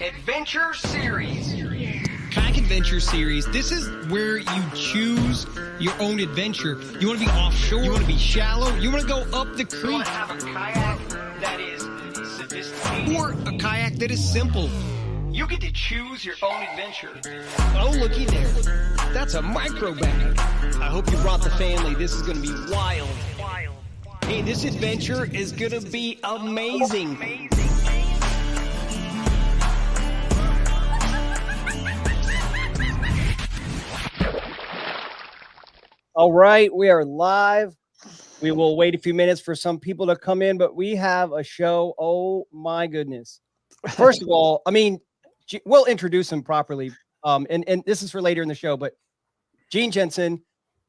Adventure Series. Kayak Adventure Series, this is where you choose your own adventure. You want to be offshore, you want to be shallow, you want to go up the creek. You want to have a kayak that is sophisticated. Or a kayak that is simple. You get to choose your own adventure. Oh, looky there. That's a micro bag. I hope you brought the family. This is going to be wild. Hey, this adventure is going to be amazing. All right, we are live. We will wait a few minutes for some people to come in, but we have a show. Oh my goodness. First of all, I mean, we'll introduce him properly. And this is for later in the show, but Jensen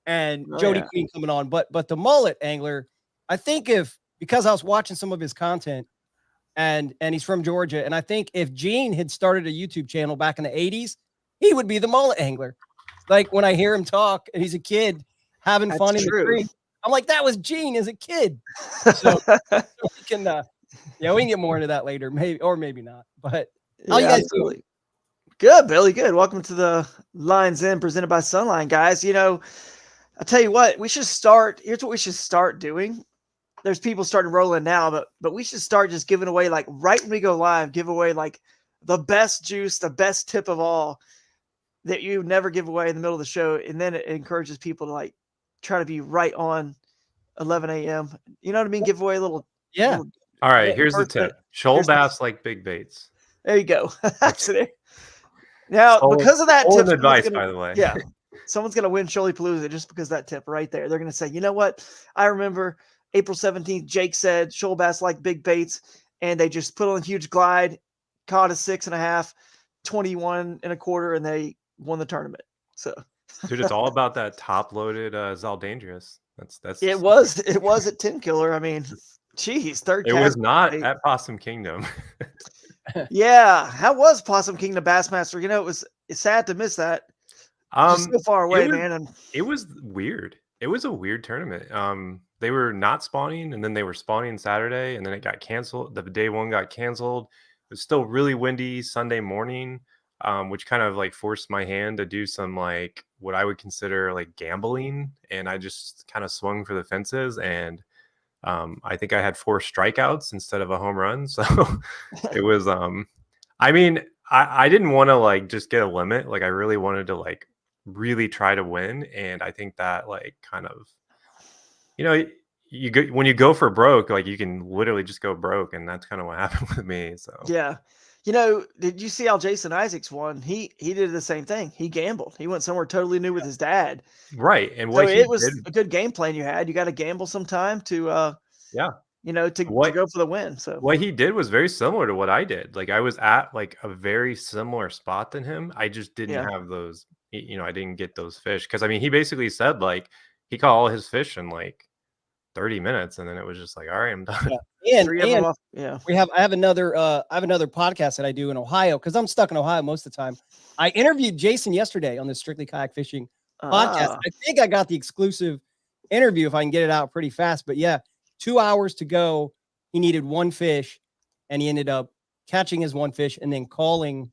and Jody Queen coming on. But the Mullet Angler, I think because I was watching some of his content and he's from Georgia, and I think if Gene had started a YouTube channel back in the 80s, he would be the Mullet Angler. Like when I hear him talk and he's a kid having fun in the creek, I'm like, that was Gene as a kid. So we can, we can get more into that later, maybe or maybe not. But how you guys doing? Good, Billy. Good. Welcome to the Lines In presented by Sunline, guys. You know, I'll tell you what, we should start. Here's what we should start doing. There's people starting rolling now, but we should start just giving away, like right when we go live, give away like the best juice, the best tip of all that you never give away in the middle of the show. And then it encourages people to like try to be right on 11 a.m. You know what I mean? Give away a little. Yeah. Little, all right. Here's the tip. Shoal bass like big baits. There you go. That's it. Now, because of that tip, advice, by the way. Yeah. Someone's going to win Shoaliepalooza just because of that tip right there. They're going to say, you know what? I remember April 17th, Jake said shoal bass like big baits, and they just put on a huge glide, caught a 6.5, 21 1/4, and they won the tournament. So, dude, it's all about that top-loaded Zal Dangerous. That's it was at 10 killer. I mean, geez, third. It was not at Possum Kingdom. Yeah, how was Possum Kingdom Bassmaster? You know, it's sad to miss that. Just so far away, man. And it was weird. It was a weird tournament. They were not spawning, and then they were spawning Saturday, and then it got canceled. The day one got canceled. It was still really windy Sunday morning. Which kind of like forced my hand to do some like what I would consider like gambling. And I just kind of swung for the fences. And I think I had 4 strikeouts instead of a home run. So it was, I mean, I didn't want to like just get a limit. Like I really wanted to like really try to win. And I think that like kind of, you know, when you go for broke, like you can literally just go broke. And that's kind of what happened with me. So yeah. You know, did you see how Jason Isaacs won? He did the same thing. He gambled. He went somewhere totally new with his dad. Right. And so it was a good game plan you had. You got to gamble sometime to to go for the win. So what he did was very similar to what I did. Like I was at like a very similar spot than him. I just didn't have those, I didn't get those fish. Cause I mean, he basically said like he caught all his fish in like 30 minutes, and then it was just like, all right, I'm done. Yeah. I have another podcast that I do in Ohio because I'm stuck in Ohio most of the time. I interviewed Jason yesterday on the Strictly Kayak Fishing podcast. I think I got the exclusive interview if I can get it out pretty fast. But yeah, 2 hours to go. He needed 1 fish, and he ended up catching his 1 fish and then calling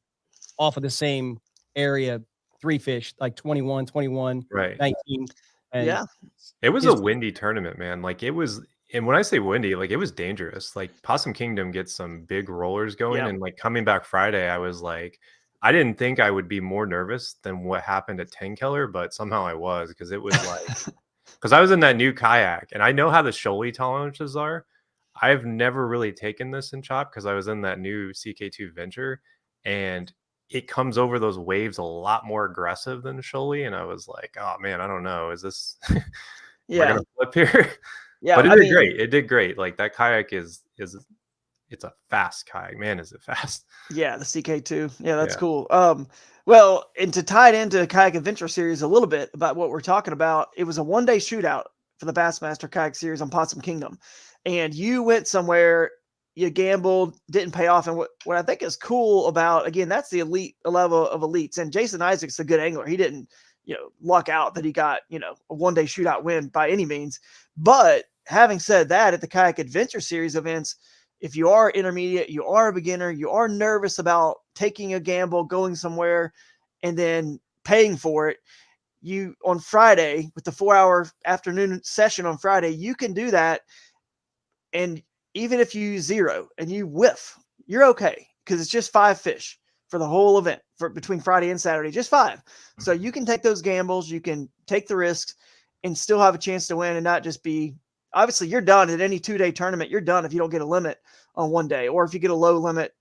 off of the same area 3 fish, like 21, 19. And it was a windy tournament, man. Like it was, and when I say windy, like it was dangerous. Like Possum Kingdom gets some big rollers going, and like coming back Friday, I was like, I didn't think I would be more nervous than what happened at 10 Killer, but somehow I was, because it was like, because I was in that new kayak, and I know how the Shoalie tolerances are. I've never really taken this in chop because I was in that new CK2 Venture, and it comes over those waves a lot more aggressive than Shoalie. And I was like, oh man, I don't know. Is this gonna flip here? Yeah. But it did great. It did great. Like that kayak it's a fast kayak. Man, is it fast? Yeah, the CK2. Yeah, that's cool. Well, and to tie it into Kayak Adventure Series a little bit about what we're talking about, it was a 1-day shootout for the Bassmaster Kayak Series on Possum Kingdom. And you went somewhere, you gambled, didn't pay off. And what I think is cool about, again, that's the elite level of elites. And Jason Isaac's a good angler. He didn't, luck out that he got, a 1-day shootout win by any means. But having said that, at the Kayak Adventure Series events, if you are intermediate, you are a beginner, you are nervous about taking a gamble, going somewhere, and then paying for it, you on Friday with the 4-hour afternoon session on Friday, you can do that. And even if you zero and you whiff, you're okay because it's just 5 fish for the whole event for between Friday and Saturday, just 5. So you can take those gambles, you can take the risks and still have a chance to win and not just be, obviously you're done at any 2-day tournament. You're done if you don't get a limit on one day, or if you get a low limit,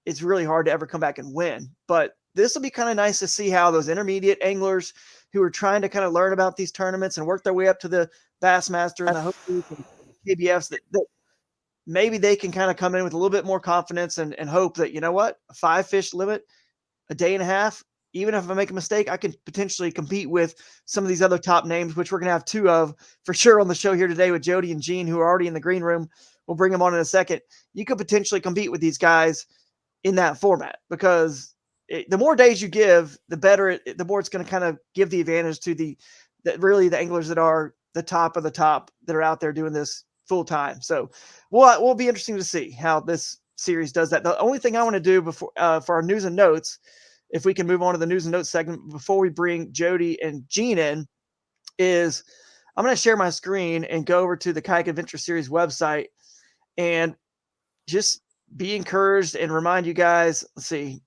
it's really hard to ever come back and win. But this will be kind of nice to see how those intermediate anglers who are trying to kind of learn about these tournaments and work their way up to the Bassmaster and the Hokies and KBFs that maybe they can kind of come in with a little bit more confidence and hope that, you know what, a 5 fish limit, a day and a half, even if I make a mistake, I can potentially compete with some of these other top names, which we're going to have 2 of for sure on the show here today with Jody and Gene, who are already in the green room. We'll bring them on in a second. You could potentially compete with these guys in that format because the more days you give, the better, the more it's going to kind of give the advantage to the anglers that are the top of the top that are out there doing this full time. So we'll be interesting to see how this series does that. The only thing I want to do before for our news and notes, if we can move on to the news and notes segment before we bring Jody and Gene in, is I'm going to share my screen and go over to the Kayak Adventure Series website and just be encouraged and remind you guys, let's see,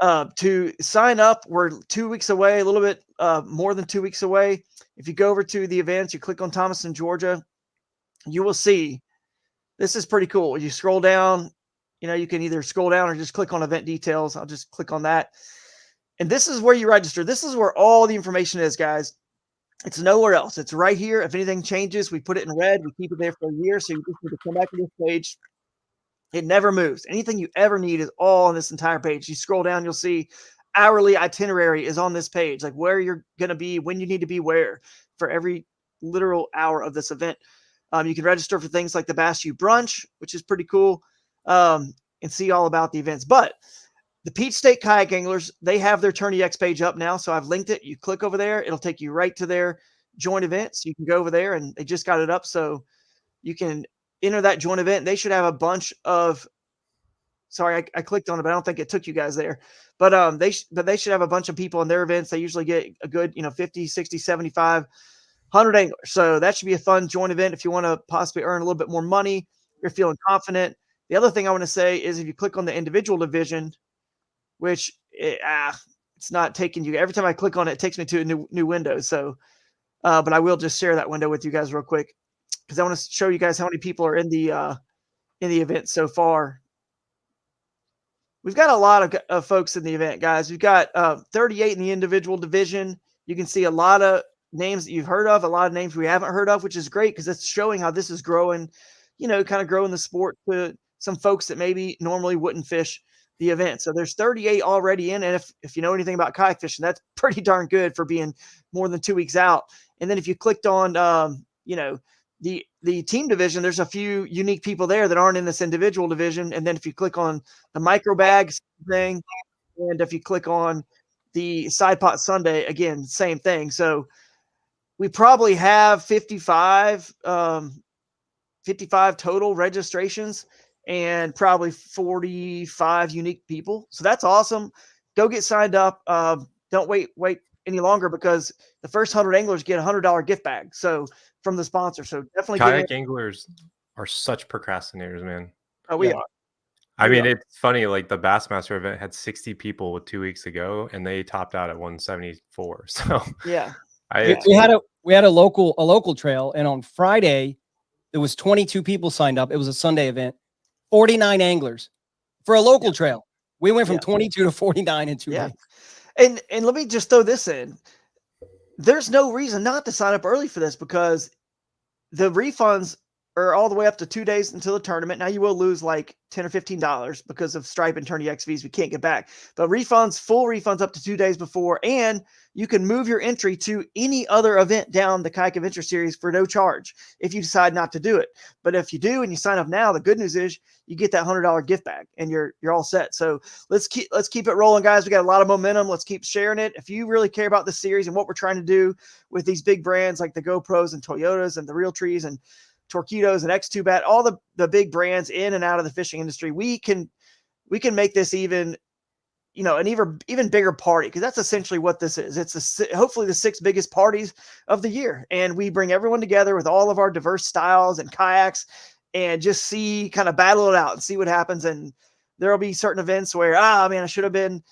to sign up. We're 2 weeks away, a little bit more than 2 weeks away. If you go over to the events, you click on Thomaston, Georgia, you will see this is pretty cool. You scroll down, you can either scroll down or just click on event details. I'll just click on that. And this is where you register. This is where all the information is, guys. It's nowhere else. It's right here. If anything changes, we put it in red. We keep it there for a year. So you just need to come back to this page. It never moves. Anything you ever need is all on this entire page. You scroll down, you'll see hourly itinerary is on this page, like where you're going to be, when you need to be where for every literal hour of this event. You can register for things like the Bass U Brunch, which is pretty cool, and see all about the events. But the Peach State Kayak Anglers, they have their TourneyX page up now. So I've linked it. You click over there. It'll take you right to their joint events. You can go over there, and they just got it up. So you can enter that joint event. They should have a bunch of – sorry, I clicked on it, but I don't think it took you guys there. But they should have a bunch of people in their events. They usually get a good 50, 60, 75, 100 anglers. So that should be a fun joint event if you want to possibly earn a little bit more money. You're feeling confident. The other thing I want to say is if you click on the individual division, which it's not taking you. Every time I click on it, it takes me to a new window. So, but I will just share that window with you guys real quick because I want to show you guys how many people are in the event so far. We've got a lot of folks in the event, guys. We've got 38 in the individual division. You can see a lot of names that you've heard of, a lot of names we haven't heard of, which is great because it's showing how this is growing, kind of growing the sport to some folks that maybe normally wouldn't fish the event. So there's 38 already in. And if you know anything about kayak fishing, that's pretty darn good for being more than 2 weeks out. And then if you clicked on, the team division, there's a few unique people there that aren't in this individual division. And then if you click on the micro bags thing, and if you click on the side pot Sunday, again, same thing. So we probably have 55 total registrations and probably 45 unique people. So that's awesome. Go get signed up. Don't wait any longer because the first 100 anglers get a $100 gift bag. So from the sponsor. So definitely kayak anglers are such procrastinators, man. Oh, we are. I mean, it's funny. Like the Bassmaster event had 60 people with 2 weeks ago, and they topped out at 174. So yeah, we had a local trail, and on Friday there was 22 people signed up. It was a Sunday event, 49 anglers for a local trail. We went from 22 to 49 in 2 days. And let me just throw this in. There's no reason not to sign up early for this because the refunds are all the way up to 2 days until the tournament. Now you will lose like $10 or $15 because of Stripe and TourneyX fees we can't get back. But full refunds up to 2 days before, and you can move your entry to any other event down the Kayak Adventure Series for no charge if you decide not to do it. But if you do and you sign up now, the good news is you get that $100 gift bag and you're all set. So let's keep it rolling, guys. We got a lot of momentum. Let's keep sharing it. If you really care about this series and what we're trying to do with these big brands like the GoPros and Toyotas and the Realtrees and Torpedoes and X2 Bat, all the big brands in and out of the fishing industry. We can make this even, an even bigger party, because that's essentially what this is. It's hopefully the 6 biggest parties of the year, and we bring everyone together with all of our diverse styles and kayaks, and just kind of battle it out and see what happens. And there'll be certain events where, I should have been,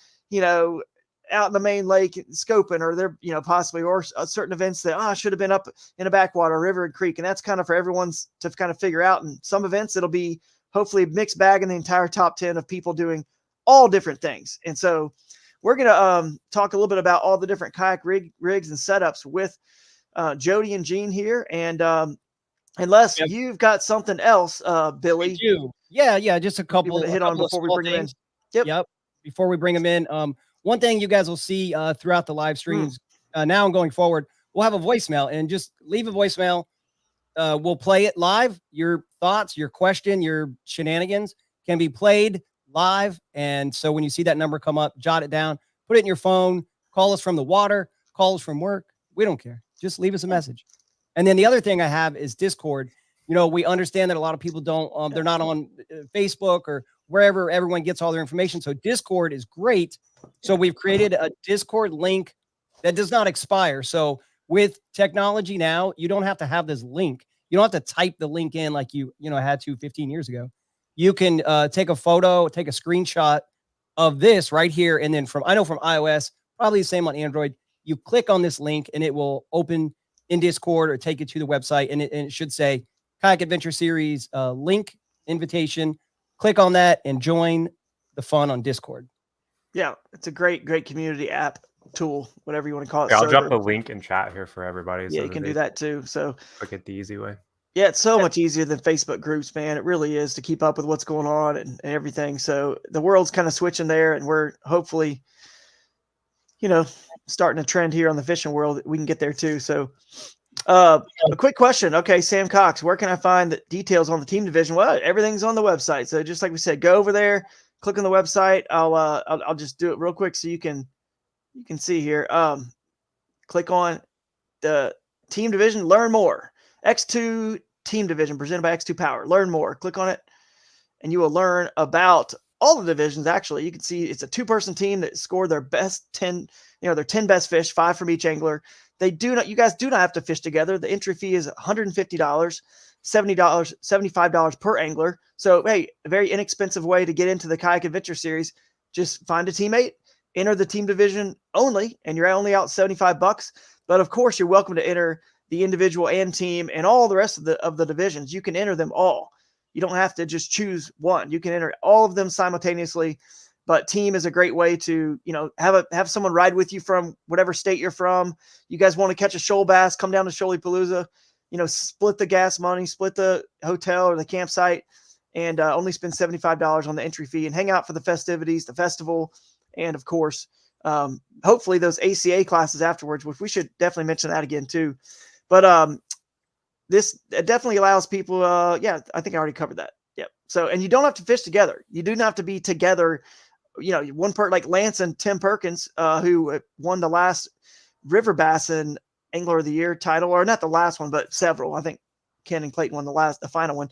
out in the main lake scoping, or there, possibly, or certain events that, I should have been up in a backwater, river and creek. And that's kind of for everyone's to kind of figure out. And some events, it'll be hopefully a mixed bag in the entire top 10 of people doing all different things. And so we're going to talk a little bit about all the different kayak rigs and setups with Jody and Gene here. And unless you've got something else, Billy. Yeah. Just a couple to hit on before we bring them in. Yep. Before we bring them in. One thing you guys will see throughout the live streams now and going forward, we'll have a voicemail, and just leave a voicemail. We'll play it live. Your thoughts, your question, your shenanigans can be played live. And so when you see that number come up, jot it down, put it in your phone, call us from the water, call us from work. We don't care. Just leave us a message. And then the other thing I have is Discord. We understand that a lot of people don't, they're not on Facebook or wherever everyone gets all their information. So Discord is great. So we've created a Discord link that does not expire. So with technology now, you don't have to have this link. You don't have to type the link in like you had to 15 years ago. You can take a photo, take a screenshot of this right here. And then from iOS, probably the same on Android, you click on this link and it will open in Discord or take you to the website. And it should say Kayak Adventure Series link invitation. Click on that and join the fun on Discord. Yeah, it's a great community app, tool, whatever you want to call it. Yeah, I'll drop the link in chat here for everybody. Yeah, you can do that too. So look at the easy way. Yeah, it's so much easier than Facebook groups, man. It really is, to keep up with what's going on and everything. So the world's kind of switching there, and we're hopefully, starting a trend here on the fishing world. We can get there too. So a quick question. Okay, Sam Cox, where can I find the details on the team division? Well, everything's on the website. So just like we said, go over there, click on the website. I'll just do it real quick so you can see here. Click on the team division, learn more. X2 team division presented by X2 Power. Learn more. Click on it, and you will learn about all the divisions. Actually, you can see it's a 2-person team that scored their best 10, their 10 best fish, 5 from each angler. You guys do not have to fish together. The entry fee is $150, $70, $75 per angler. So, hey, a very inexpensive way to get into the Kayak Adventure Series. Just find a teammate, enter the team division only, and you're only out $75. But of course, you're welcome to enter the individual and team and all the rest of the divisions. You can enter them all. You don't have to just choose one. You can enter all of them simultaneously. But team is a great way to, have someone ride with you from whatever state you're from. You guys want to catch a shoal bass, come down to Shoaliepalooza, split the gas money, split the hotel or the campsite, and only spend $75 on the entry fee and hang out for the festivities, the festival, and of course, hopefully those ACA classes afterwards, which we should definitely mention that again too. But this definitely allows people, I think I already covered that. Yep. So, and you don't have to fish together. You do not have to be together. One part like Lance and Tim Perkins, who won the last River Bassin Angler of the Year title, or not the last one, but several. I think Ken and Clayton won the final one.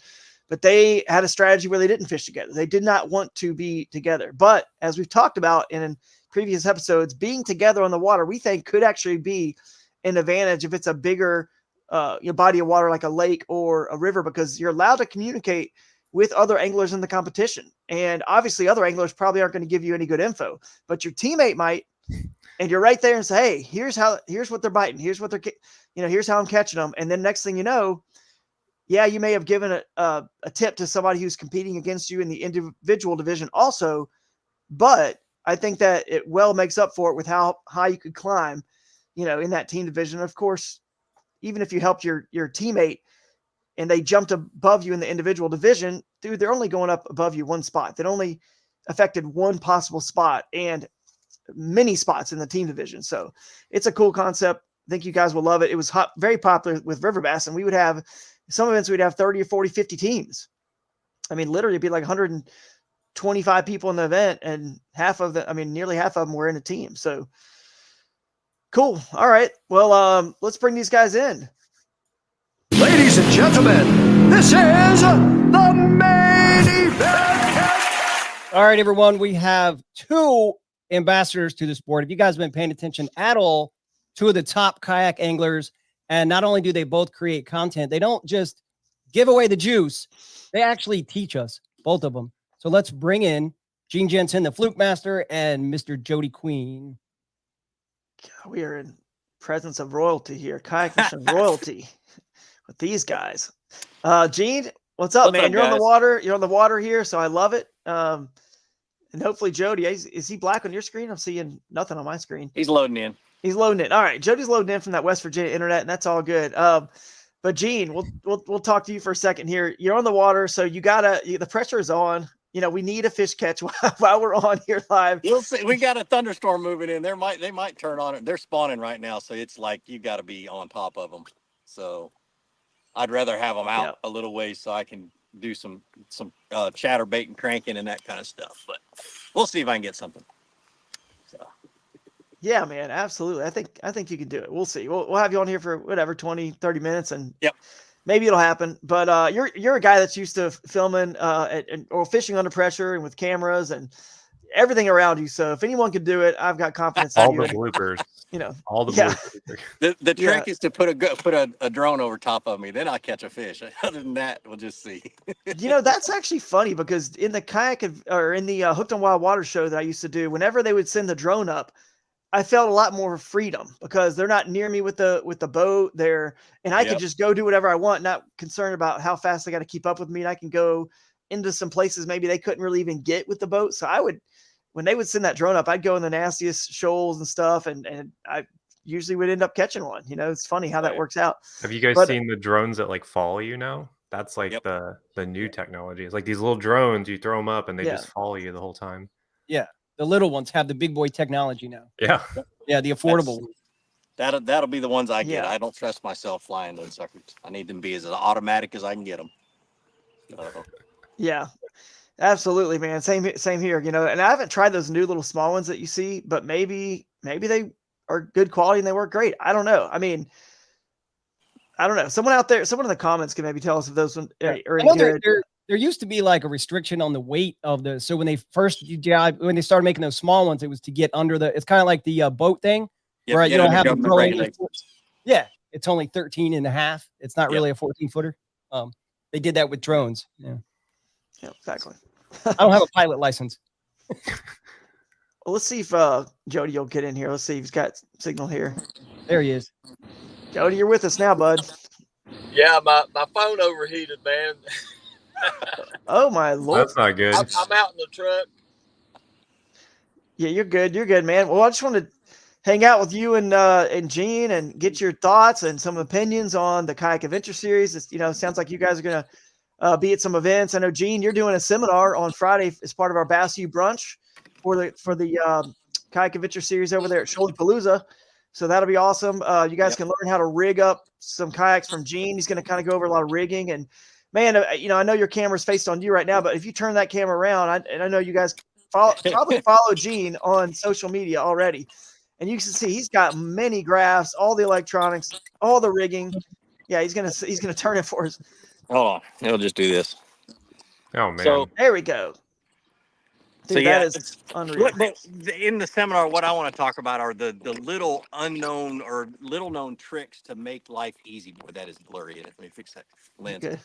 But they had a strategy where they didn't fish together. They did not want to be together. But as we've talked about in previous episodes, being together on the water, we think could actually be an advantage if it's a bigger body of water like a lake or a river, because you're allowed to communicate with other anglers in the competition. And obviously other anglers probably aren't going to give you any good info, but your teammate might. And you're right there and say, hey, here's what they're biting. Here's what here's how I'm catching them. And then next thing you know, you may have given a tip to somebody who's competing against you in the individual division also, but I think that it well makes up for it with how high you could climb, in that team division. Of course, even if you helped your teammate and they jumped above you in the individual division, dude, they're only going up above you one spot. That only affected one possible spot and many spots in the team division. So it's a cool concept. I think you guys will love it. It was very popular with River Bass, and we would have some events, we'd have 30 or 40, 50 teams. I mean, literally it'd be like 125 people in the event, and nearly half of them were in a team. So cool. All right. Well, let's bring these guys in. Ladies and gentlemen, This is the main event. All right, everyone. We have two ambassadors to the sport. If you guys have been paying attention at all, two of the top kayak anglers. And not only do they both create content, they don't just give away the juice. They actually teach us, both of them. So let's bring in Gene Jensen, the Fluke Master, and Mr. Jody Queen. We are in presence of royalty here. Kayak fishing royalty with these guys. Gene, what's up, man? You're on the water. You're on the water here, so I love it. And hopefully Jody, is he black on your screen? I'm seeing nothing on my screen. He's loading in. He's loading in. All right, Jody's loading in from that West Virginia internet, and that's all good. But Gene, we'll talk to you for a second here. You're on the water, so the pressure is on. You know, we need a fish catch while we're on here live. You'll see. We got a thunderstorm moving in. They might turn on it. They're spawning right now, so it's like you got to be on top of them. So I'd rather have them out a little ways so I can do some chatterbait and cranking and that kind of stuff. But we'll see if I can get something. So. Yeah, man, absolutely. I think you can do it. We'll see. We'll have you on here for whatever 20, 30 minutes, and maybe it'll happen. But you're a guy that's used to filming or fishing under pressure and with cameras and everything around you. So if anyone could do it, I've got confidence in you. All the bloopers. You know, all the bloopers. The trick is to put a drone over top of me. Then I'll catch a fish. Other than that, we'll just see. You know, that's actually funny because in the kayak or in the Hooked on Wild Water show that I used to do, whenever they would send the drone up, I felt a lot more freedom because they're not near me with the boat there, and I could just go do whatever I want, not concerned about how fast they got to keep up with me. And I can go into some places maybe they couldn't really even get with the boat. So when they would send that drone up, I'd go in the nastiest shoals and stuff, and I usually would end up catching one. You know, it's funny how that works out. Have you guys seen the drones that like follow you now? That's like the new technology. It's like these little drones, you throw them up and they just follow you the whole time. Yeah. The little ones have the big boy technology now. Yeah. Yeah, the affordable. That'll be the ones I get. I don't trust myself flying those suckers. I need them to be as automatic as I can get them. Yeah, absolutely, man. Same here. You know, and I haven't tried those new little small ones that you see, but maybe they are good quality and they work great. I don't know. I mean, I don't know. Someone out there, someone in the comments can maybe tell us if those ones are any good. There used to be like a restriction on the weight of so when they when they started making those small ones, it was to get under it's kind of like the boat thing, where you don't have to throw it. Yeah, it's only 13 and a half. It's not really a 14 footer. They did that with drones. Yeah, exactly. I don't have a pilot license. Well, let's see if Jody will get in here. Let's see if he's got signal here. There he is. Jody, you're with us now, bud. Yeah, my phone overheated, man. Oh my Lord, that's not good. I'm out in the truck. Yeah, you're good, man. Well, I just wanted to hang out with you and Gene and get your thoughts and some opinions on the Kayak Adventure Series. It sounds like you guys are gonna be at some events. I know, Gene, you're doing a seminar on Friday as part of our Bass U brunch for the Kayak Adventure Series over there at Shoaliepalooza. So that'll be awesome. You guys can learn how to rig up some kayaks from Gene. He's going to kind of go over a lot of rigging. And man, I know your camera's faced on you right now, but if you turn that camera around, I know you guys probably follow Gene on social media already. And you can see he's got many graphs, all the electronics, all the rigging. Yeah, he's gonna turn it for us. Hold on, he'll just do this. Oh man! So there we go. Dude, that is unreal. But in the seminar, what I want to talk about are the little unknown or little known tricks to make life easy. Boy, that is blurry. Let me fix that lens. Okay.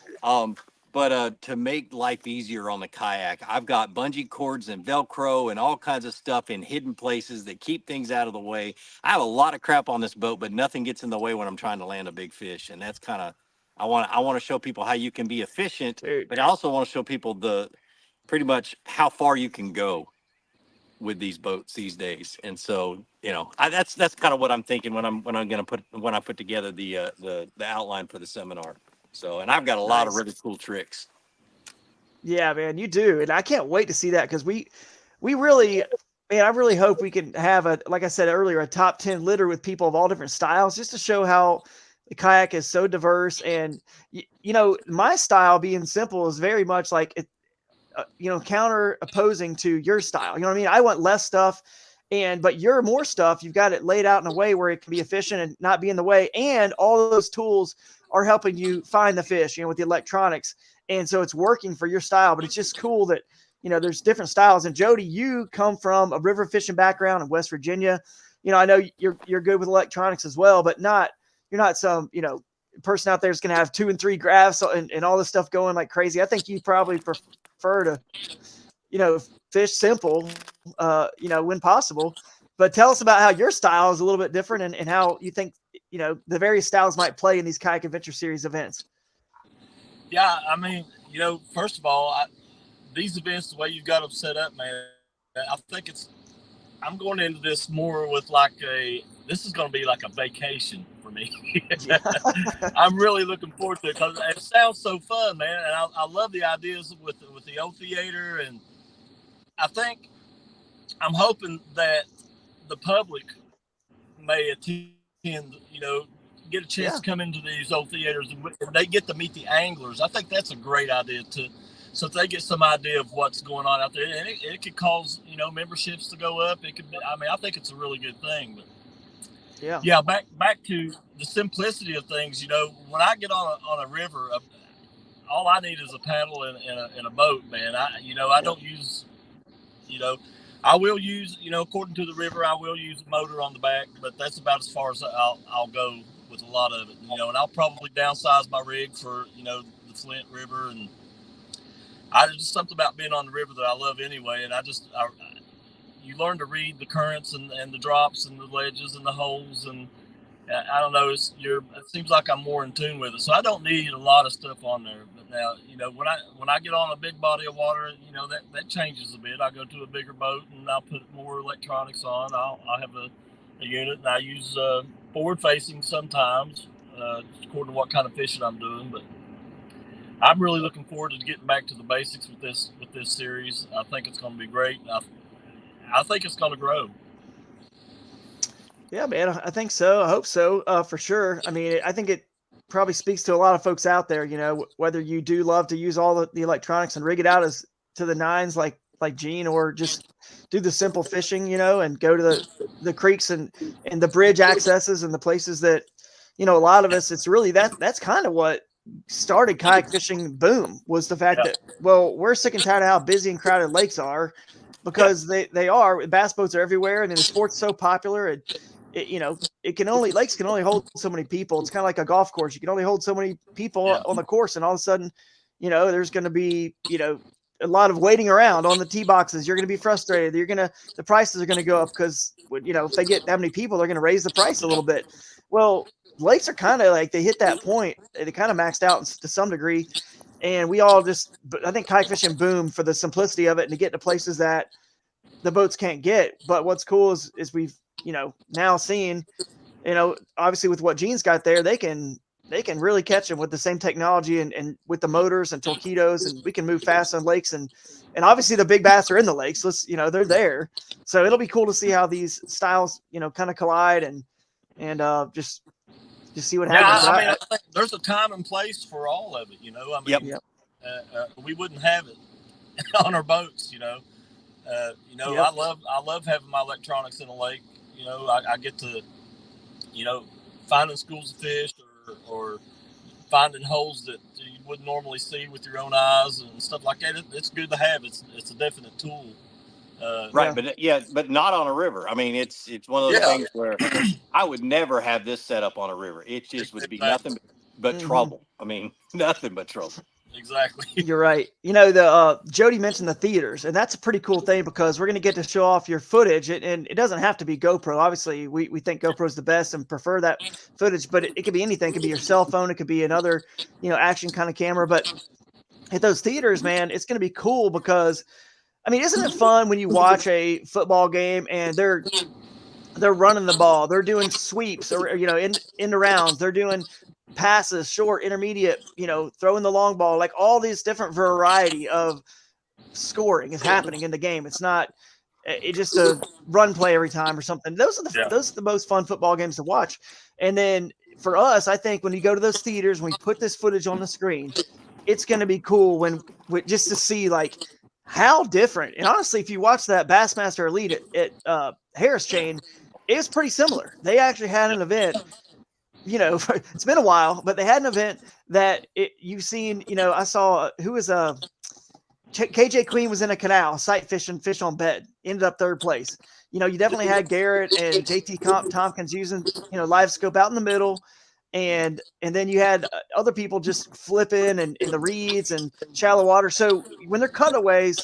But to make life easier on the kayak, I've got bungee cords and Velcro and all kinds of stuff in hidden places that keep things out of the way. I have a lot of crap on this boat, but nothing gets in the way when I'm trying to land a big fish. And that's kind of, I want to show people how you can be efficient, but I also want to show people pretty much how far you can go with these boats these days. And so, that's kind of what I'm thinking when I put together the outline for the seminar. So, and I've got a lot of really cool tricks. Yeah, man, you do. And I can't wait to see that because we really, man, I really hope we can have like I said earlier, a top 10 litter with people of all different styles just to show how the kayak is so diverse. And, my style being simple is very much like, counter opposing to your style. You know what I mean? I want less stuff But your more stuff, you've got it laid out in a way where it can be efficient and not be in the way. And all of those tools are helping you find the fish, with the electronics. And so it's working for your style, but it's just cool that, there's different styles. And Jody, you come from a river fishing background in West Virginia. I know you're good with electronics as well, but you're not some, person out there is going to have 2 and 3 graphs and all this stuff going like crazy. I think you probably prefer to, fish simple, when possible. But tell us about how your style is a little bit different and how you think, the various styles might play in these Kayak Adventure Series events. Yeah, I mean, first of all, these events, the way you've got them set up, man, I think I'm going into this more with this is going to be like a vacation for me. I'm really looking forward to it because it sounds so fun, man. And I love the ideas with the old theater. And I think I'm hoping that the public may attend, get a chance to come into these old theaters and they get to meet the anglers. I think that's a great idea so if they get some idea of what's going on out there, and it could cause, memberships to go up. It could be, I think it's a really good thing. But yeah, back to the simplicity of things. When I get on a river, all I need is a paddle and a boat, man. I don't use, I will use, according to the river, I will use a motor on the back, but that's about as far as I'll go with a lot of it, and I'll probably downsize my rig for, the Flint River. And just something about being on the river that I love anyway. And you learn to read the currents and the drops and the ledges and the holes. And I don't know, it seems like I'm more in tune with it. So I don't need a lot of stuff on there. But now, when I get on a big body of water, that changes a bit. I go to a bigger boat and I'll put more electronics on. I'll have a unit, and I use forward facing sometimes, according to what kind of fishing I'm doing. But I'm really looking forward to getting back to the basics with this series. I think it's going to be great. I think it's going to grow. Yeah, man, I think so. I hope so, for sure. I mean, I think it probably speaks to a lot of folks out there, whether you do love to use all the electronics and rig it out as to the nines like Gene, or just do the simple fishing, and go to the creeks and the bridge accesses and the places that, a lot of us, it's really that's kind of what started kayak fishing boom, was the fact that, well, we're sick and tired of how busy and crowded lakes are, because they are. Bass boats are everywhere, and then the sport's so popular, and lakes can only hold so many people. It's kind of like a golf course. You can only hold so many people on the course, and all of a sudden, there's going to be, a lot of waiting around on the tee boxes. You're going to be frustrated. The prices are going to go up because, if they get that many people, they're going to raise the price a little bit. Well, lakes are kind of like, they hit that point. They kind of maxed out to some degree. And we all I think kayak fishing boomed for the simplicity of it and to get to places that the boats can't get. But what's cool is we've, now seen, obviously with what Gene's got there, they can really catch them with the same technology and with the motors and torpedoes, and we can move fast on lakes, and obviously the big bass are in the lakes. They're there. So it'll be cool to see how these styles, kind of collide and just see what happens. I think there's a time and place for all of it, we wouldn't have it on our boats, I love having my electronics in the lake. I get to, finding schools of fish or finding holes that you wouldn't normally see with your own eyes and stuff like that. It's good to have. It's a definite tool. Right, but not on a river. I mean, it's one of those things where I would never have this set up on a river. It just would be nothing but trouble. I mean, nothing but trouble. Exactly. You're right. Jody mentioned the theaters, and that's a pretty cool thing because we're going to get to show off your footage, and it doesn't have to be GoPro. Obviously, we think GoPro is the best and prefer that footage, but it could be anything. It could be your cell phone. It could be another, action kind of camera. But at those theaters, man, it's going to be cool because, I mean, isn't it fun when you watch a football game and they're running the ball, they're doing sweeps or, in the rounds, they're doing passes, short, intermediate, throwing the long ball, like all these different variety of scoring is happening in the game. It's not just a run play every time or something. Those are the most fun football games to watch. And then for us, I think when you go to those theaters, when we put this footage on the screen, it's going to be cool when just to see like how different. And honestly, if you watch that Bassmaster Elite at Harris Chain, it was pretty similar. They actually had an event, you know, it's been a while, but they had an event that you've seen, you know, I saw who was KJ Queen was in a canal, sight fishing, fish on bed, ended up 3rd place. You know, you definitely had Garrett and JT Tompkins using, you know, live scope out in the middle. And then you had other people just flipping and in the reeds and shallow water. So when they're cutaways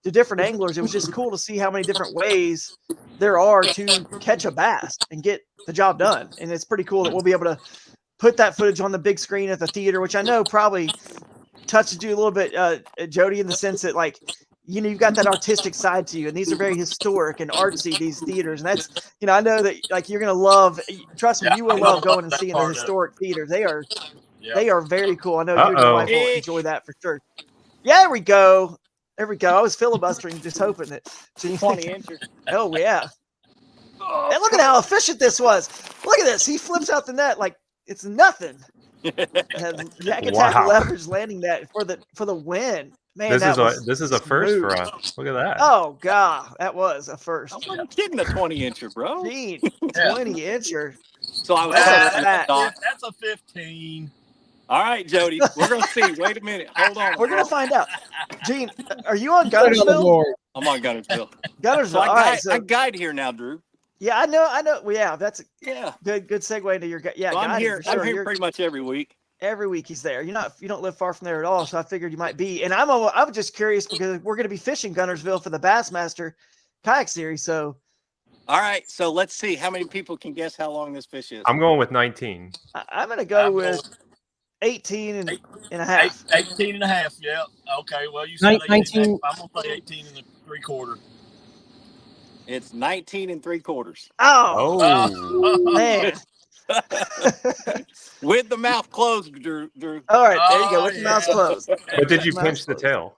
to different anglers, it was just cool to see how many different ways there are to catch a bass and get the job done. And it's pretty cool that we'll be able to put that footage on the big screen at the theater, which I know probably touches you a little bit, Jody, in the sense that, like, you know, you've got that artistic side to you, and these are very historic and artsy, these theaters. And that's, you know, I know that, like, you're going to love, trust me, you will love going and seeing the historic theaters. They are very cool. I know you and your wife will enjoy that for sure. Yeah, there we go. There we go. I was filibustering, just hoping that 20 incher. Oh, yeah. And look at how efficient this was. Look at this. He flips out the net like it's nothing. Yak attack leverage landing that for the win. Man, this is a first for us. Look at that. Oh god, that was a first. I wasn't kidding, a 20-incher, bro. 20-incher. So I was that's a 15. All right, Jody, we're gonna see. Wait a minute, hold on. We're gonna find out. Gene, are you on Gunnersville? I'm on Gunnersville. Gunnersville. So I guide here now, Drew. Yeah, I know. Well, yeah, that's a good segue into your yeah. So I'm here. Sure. I'm here pretty much every week. Every week he's there. You don't live far from there at all, so I figured you might be. And I'm just curious because we're going to be fishing Gunnersville for the Bassmaster Kayak Series. So, all right. So let's see how many people can guess how long this fish is. I'm going with 19. I'm going to go with 18 and a half. 18 and a half. Yeah. Okay. Well, you said 18. I'm going to say 18 and 3/4. It's 19 and 3/4. Oh, man. With the mouth closed, Drew. All right, there you go. With the mouth closed. But did you pinch the tail?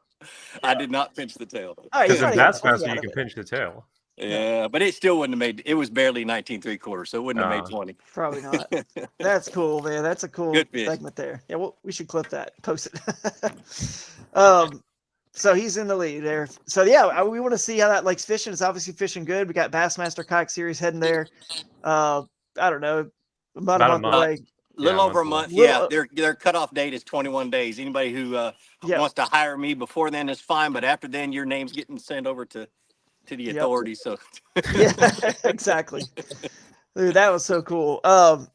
I did not pinch the tail. Because in Bassmaster, you can pinch the tail. Yeah, but it still wouldn't have made. It was barely 19 3/4, so it wouldn't have made 20. Probably not. That's cool, man. That's a cool segment there. Yeah, well, we should clip that, post it. So he's in the lead there. So yeah, we want to see how that lake's fishing. It's obviously fishing good. We got Bassmaster Kayak Series heading there. I don't know, about a month away. A little over a month. Yeah, their cutoff date is 21 days. Anybody who wants to hire me before then is fine, but after then, your name's getting sent over to the authorities. So yeah, exactly. Dude, that was so cool.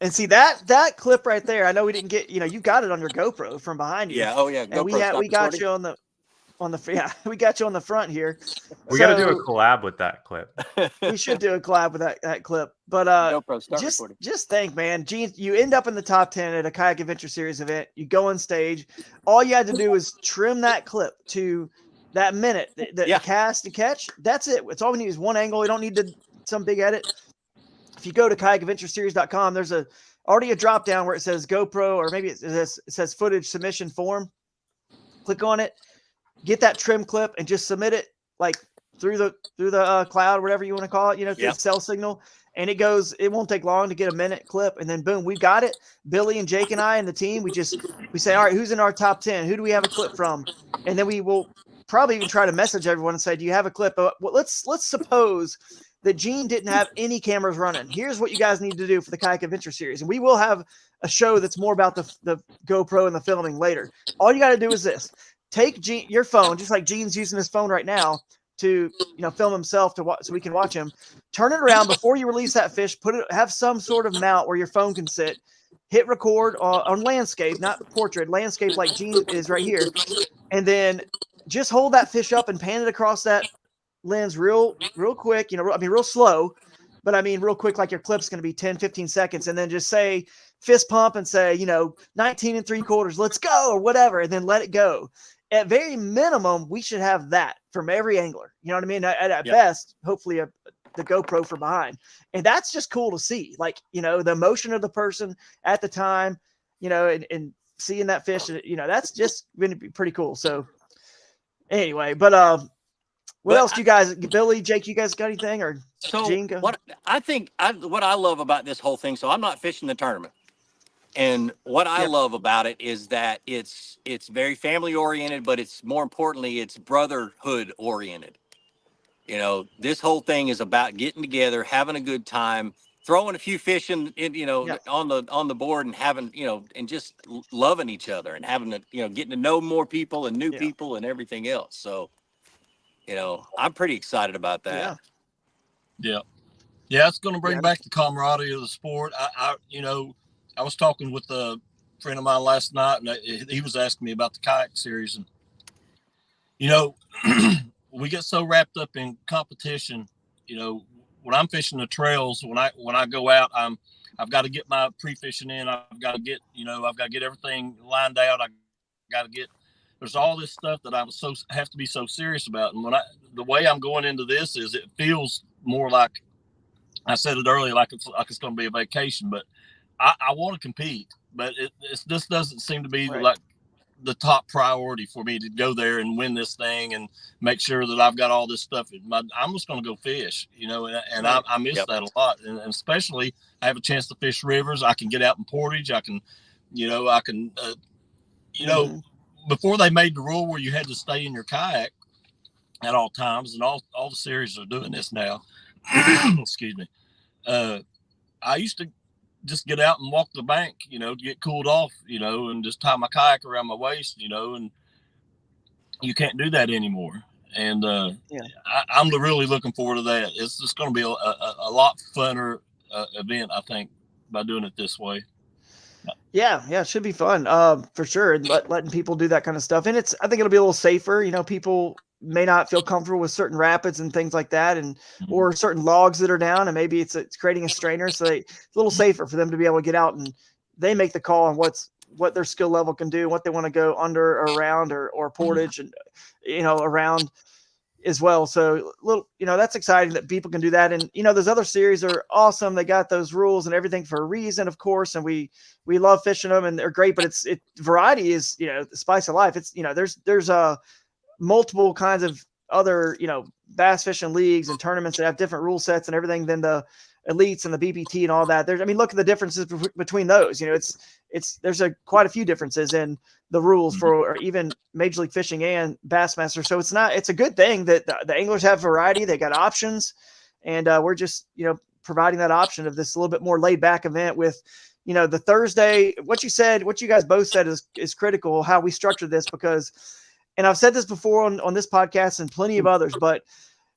And see that clip right there. I know we didn't get. You know, you got it on your GoPro from behind you. Yeah. Oh yeah. And we got you on the. We got you on the front here. We got to do a collab with that clip. We should do a collab with that clip. But just think, man, Gene, you end up in the top 10 at a Kayak Adventure Series event. You go on stage. All you had to do is trim that clip to that minute, the cast to catch. That's it. It's all we need is one angle. You don't need some big edit. If you go to kayakadventureseries.com, there's already a drop down where it says GoPro, or maybe it says footage submission form. Click on it. Get that trim clip and just submit it like through the cloud, whatever you want to call it, through the cell signal. And it won't take long to get a minute clip. And then boom, we got it. Billy and Jake and I and the team, we say, all right, who's in our top 10? Who do we have a clip from? And then we will probably even try to message everyone and say, do you have a clip? Well, let's suppose that Gene didn't have any cameras running. Here's what you guys need to do for the Kayak Adventure Series. And we will have a show that's more about the GoPro and the filming later. All you got to do is this. Take your phone, just like Gene's using his phone right now to film himself so we can watch him. Turn it around before you release that fish. Have some sort of mount where your phone can sit. Hit record on landscape, not portrait, landscape like Gene is right here, and then just hold that fish up and pan it across that lens real quick. Real slow, but real quick, like your clip's going to be 10, 15 seconds, and then just say fist pump and say 19 3/4, let's go, or whatever, and then let it go. At very minimum, we should have that from every angler. You know what I mean? At best, hopefully the GoPro from behind. And that's just cool to see. Like, the emotion of the person at the time, and seeing that fish, that's just going to be pretty cool. So anyway, what else do you guys, Billy, Jake, you guys got anything, or Gene? What I love about this whole thing, so I'm not fishing the tournament. And what I Yep. love about it is that it's very family oriented, but it's more importantly, it's brotherhood oriented. You know, this whole thing is about getting together, having a good time, throwing a few fish in Yeah. on the board, and having, and just loving each other, and having getting to know more people and new Yeah. people and everything else. So, I'm pretty excited about that. Yeah. Yeah, it's going to bring Yeah. back the camaraderie of the sport. I was talking with a friend of mine last night, and he was asking me about the kayak series. And, we get so wrapped up in competition. When I'm fishing the trails, when I go out, I've got to get my pre-fishing in. I've got to get everything lined out. I got to get. There's all this stuff that have to be so serious about. And the way I'm going into this is, it feels more like, I said it earlier, like it's going to be a vacation, but I want to compete, but this doesn't seem to be Right. like the top priority for me to go there and win this thing and make sure that I've got all this stuff. I'm just going to go fish, and Right. I miss that a lot. And especially I have a chance to fish rivers. I can get out in portage. I can, before they made the rule where you had to stay in your kayak at all times, and all the series are doing this now. Excuse me. I used to just get out and walk the bank, to get cooled off, and just tie my kayak around my waist, and you can't do that anymore. And Yeah. I'm really looking forward to that. It's just going to be a lot funner event, I think, by doing it this way. Yeah, it should be fun, for sure. And letting people do that kind of stuff, and I think it'll be a little safer. People may not feel comfortable with certain rapids and things like that, and or certain logs that are down, and maybe it's creating a strainer, so it's a little safer for them to be able to get out and they make the call on what their skill level can do, what they want to go under or around or portage and around as well. So that's exciting that people can do that. And those other series are awesome. They got those rules and everything for a reason, of course, and we love fishing them, and they're great. But variety is the spice of life. It's there's multiple kinds of other bass fishing leagues and tournaments that have different rule sets and everything than the elites and the BPT and all that. Look at the differences between those. There's quite a few differences in the rules for even Major League Fishing and Bassmaster. So it's a good thing that the anglers have variety. They got options, and we're just providing that option of this a little bit more laid back event with the Thursday. What you guys both said is critical, how we structure this, because, and I've said this before on this podcast and plenty of others, but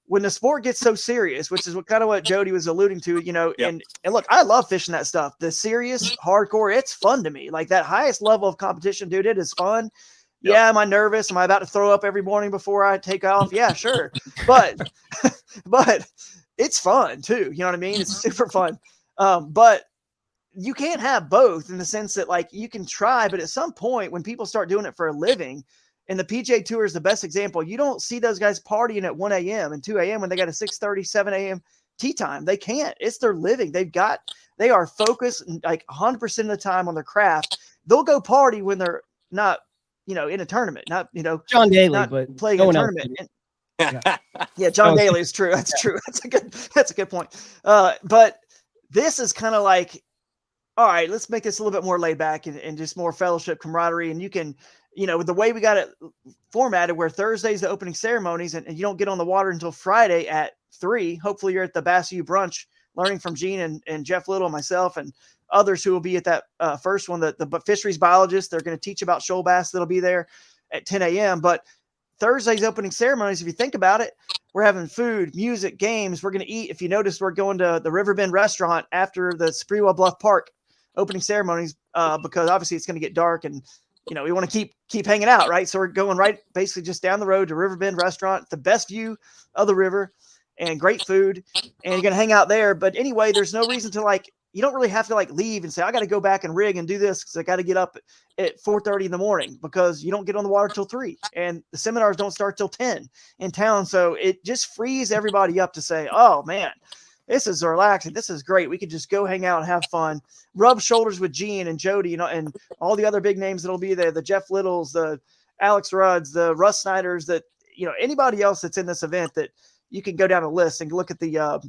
when the sport gets so serious, which is what Jody was alluding to, Yep. and look, I love fishing that stuff. The serious hardcore, it's fun to me. Like that highest level of competition, dude, it is fun. Yep. Yeah. Am I nervous? Am I about to throw up every morning before I take off? Yeah, sure. But it's fun too. You know what I mean? It's super fun. But you can't have both, in the sense that, like, you can try, but at some point when people start doing it for a living, and the PGA Tour is the best example, you don't see those guys partying at 1 a.m. and 2 a.m. when they got a 6:30, 7 a.m. tee time. They can't. It's their living. They are focused like 100% of the time on their craft. They'll go party when they're not, in a tournament, not, John Daly, not but playing no a one else tournament. did. Yeah, John Okay. Daly is true. That's true. That's a good point. But this is kind of like, all right, let's make this a little bit more laid back and just more fellowship, camaraderie. And you can, the way we got it formatted, where Thursday's the opening ceremonies, and you don't get on the water until Friday at 3. Hopefully you're at the Bass U brunch, learning from Gene and Jeff Little and myself and others who will be at that first one. The fisheries biologists, they're going to teach about shoal bass, that'll be there at 10 a.m. But Thursday's opening ceremonies, if you think about it, we're having food, music, games. We're going to eat. If you notice, we're going to the Riverbend restaurant after the Spreewell Bluff Park opening ceremonies, because obviously it's going to get dark, and we want to keep hanging out, right? So we're going right basically just down the road to Riverbend restaurant, the best view of the river and great food, and you're going to hang out there. But anyway, there's no reason to, like, you don't really have to like leave and say, I got to go back and rig and do this because I got to get up at 4:30 in the morning, because you don't get on the water till 3, and the seminars don't start till 10 in town. So it just frees everybody up to say, oh man, this is relaxing. This is great. We could just go hang out and have fun, rub shoulders with Gene and Jody, and all the other big names that'll be there, the Jeff Littles, the Alex Rudds, the Russ Snyders, that, anybody else that's in this event that you can go down a list and look at the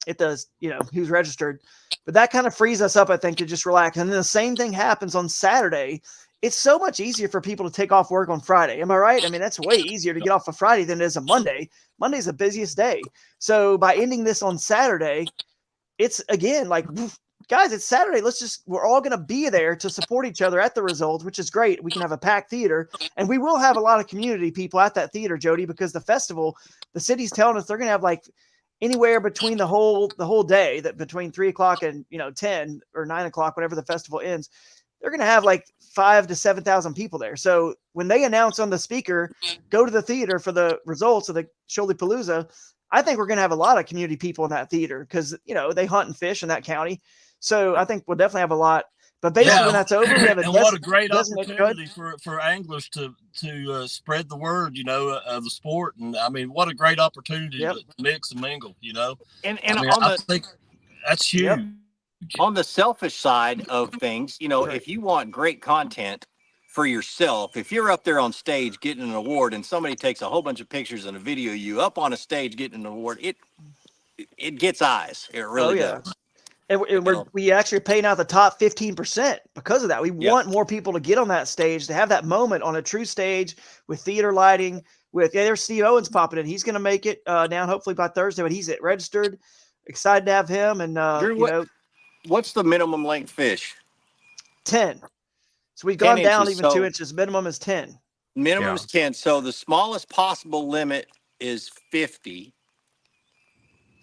It does, who's registered. But that kind of frees us up, I think, to just relax. And then the same thing happens on Saturday. It's so much easier for people to take off work on Friday. Am I right? I mean, that's way easier to get off a Friday than it is a Monday. Monday's the busiest day. So by ending this on Saturday, it's again like, guys, it's Saturday. We're all going to be there to support each other at the result, which is great. We can have a packed theater, and we will have a lot of community people at that theater, Jody, because the festival, the city's telling us they're going to have like anywhere between the whole day, that between 3 o'clock and 10 or 9 o'clock, whenever the festival ends, they're going to have like 5,000 to 7,000 people there. So when they announce on the speaker, go to the theater for the results of the Shoaliepalooza, I think we're going to have a lot of community people in that theater because, they hunt and fish in that county. So I think we'll definitely have a lot. But basically, when that's over, we have what a great opportunity for anglers to spread the word, of the sport. And I mean, what a great opportunity to mix and mingle, And I think that's huge. Yep. On the selfish side of things, if you want great content for yourself, if you're up there on stage getting an award and somebody takes a whole bunch of pictures and a video of you up on a stage getting an award, it gets eyes. It really does. And we actually pay now the top 15% because of that. We want more people to get on that stage, to have that moment on a true stage with theater lighting. There's Steve Owens popping in. He's going to make it down hopefully by Thursday, but he's registered. Excited to have him. And Drew, what's the minimum length fish? 10. So we've gone down inches, even 2 inches. Minimum is 10. Minimum is 10. So the smallest possible limit is 50.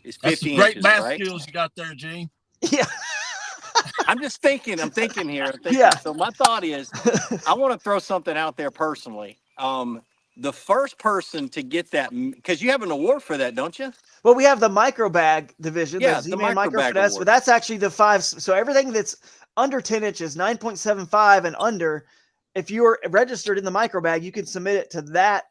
Is 50 great inches, math right? skills you got there, Gene. Yeah. I'm thinking here. Yeah. So my thought is, I want to throw something out there personally. The first person to get that, because you have an award for that, don't you? Well, we have the micro bag division. Yeah, the the Z-Man micro bag finesse, award. but that's actually the 5. So everything that's under 10 inches, 9.75 and under, if you're registered in the micro bag, you can submit it to that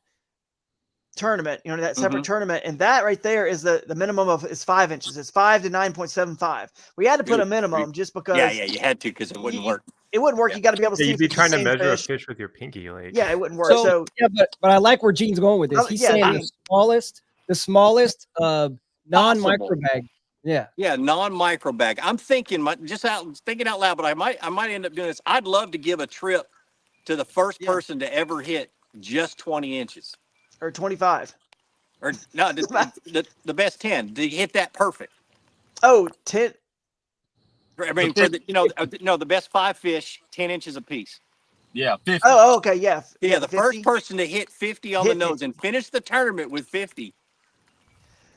tournament, that separate tournament. And that right there is the minimum is 5 inches. It's 5 to 9.75. We had to put a minimum just because. Yeah, you had to, because it wouldn't work. It wouldn't work. You got to be able to see. You'd be if it's trying the to same measure fish. a fish with your pinky, like. Yeah, it wouldn't work. So but I like where Gene's going with this. He's saying the smallest non-micro bag. Yeah, non-micro bag. I'm thinking, thinking out loud, but I might end up doing this. I'd love to give a trip to the first person to ever hit just 20 inches or 25. Or no, the best 10 to hit that perfect. Oh, 10. I mean, for the best 5 fish, 10 inches apiece. Yeah, 50. Oh, okay, yeah. Yeah, the 50? first person to hit 50 on the nose and finish the tournament with 50.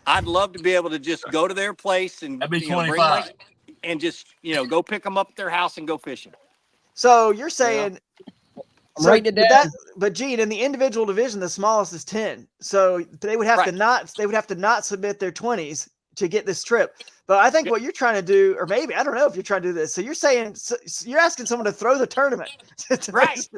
I'd love to be able to just go to their place and that'd be 25. And just go pick them up at their house and go fishing. So you're saying. I'm writing it down. But Gene, in the individual division, the smallest is 10. So they would have to not submit their 20s to get this trip. But I think what you're trying to do, or maybe I don't know if you're trying to do this. So you're saying you're asking someone to throw the tournament, right?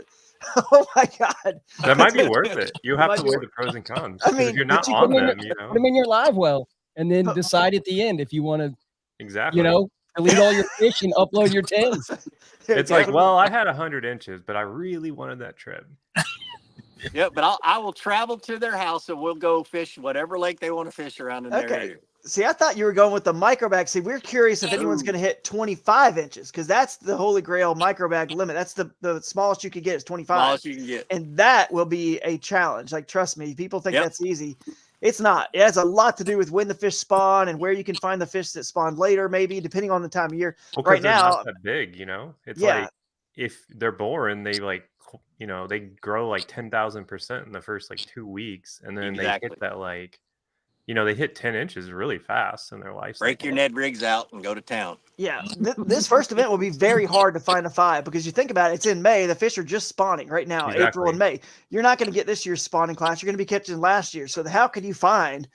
Oh my God, that might be worth it. You have to weigh the pros and cons. I mean, if you're not on them, put them in your live well, and then decide at the end if you want to, exactly, delete all your fish and upload your 10s. It's like, well, I had 100 inches, but I really wanted that trip. Yeah, but I will travel to their house and we'll go fish whatever lake they want to fish around in their area. See, I thought you were going with the micro bag. See, we're curious if anyone's going to hit 25 inches because that's the holy grail micro bag limit. That's the smallest you can get is 25. Smallest you can get. And that will be a challenge. Like, trust me, people think that's easy. It's not. It has a lot to do with when the fish spawn and where you can find the fish that spawned later, maybe depending on the time of year. Well, right now, not that big, It's like if they're born, they they grow like 10,000% in the first 2 weeks, and then they hit that they hit 10 inches really fast in their life. Break your Ned rigs out and go to town. Yeah, this first event will be very hard to find a 5 because you think about it, it's in May. The fish are just spawning right now, April and May. You're not going to get this year's spawning class. You're going to be catching last year. So how could you find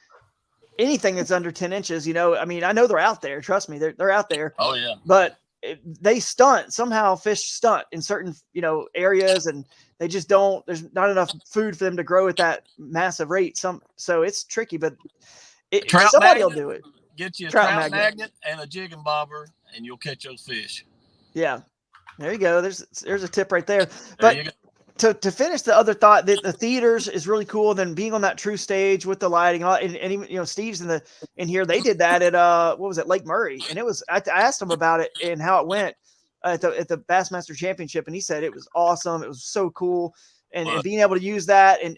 anything that's under 10 inches? I mean, I know they're out there. Trust me, they're out there. Oh yeah. But they stunt somehow. Fish stunt in certain areas, and they just don't. There's not enough food for them to grow at that massive rate. So it's tricky, but somebody will do it. Get you a trout magnet and a jigging bobber, and you'll catch those fish. Yeah, there you go. There's a tip right there. But to finish the other thought, that the theaters is really cool. Then being on that true stage with the lighting, and even, you know, Steve's in here. They did that at what was it, Lake Murray, and it was. I asked him about it and how it went at the Bassmaster Championship, and he said it was awesome. It was so cool, and being able to use that, and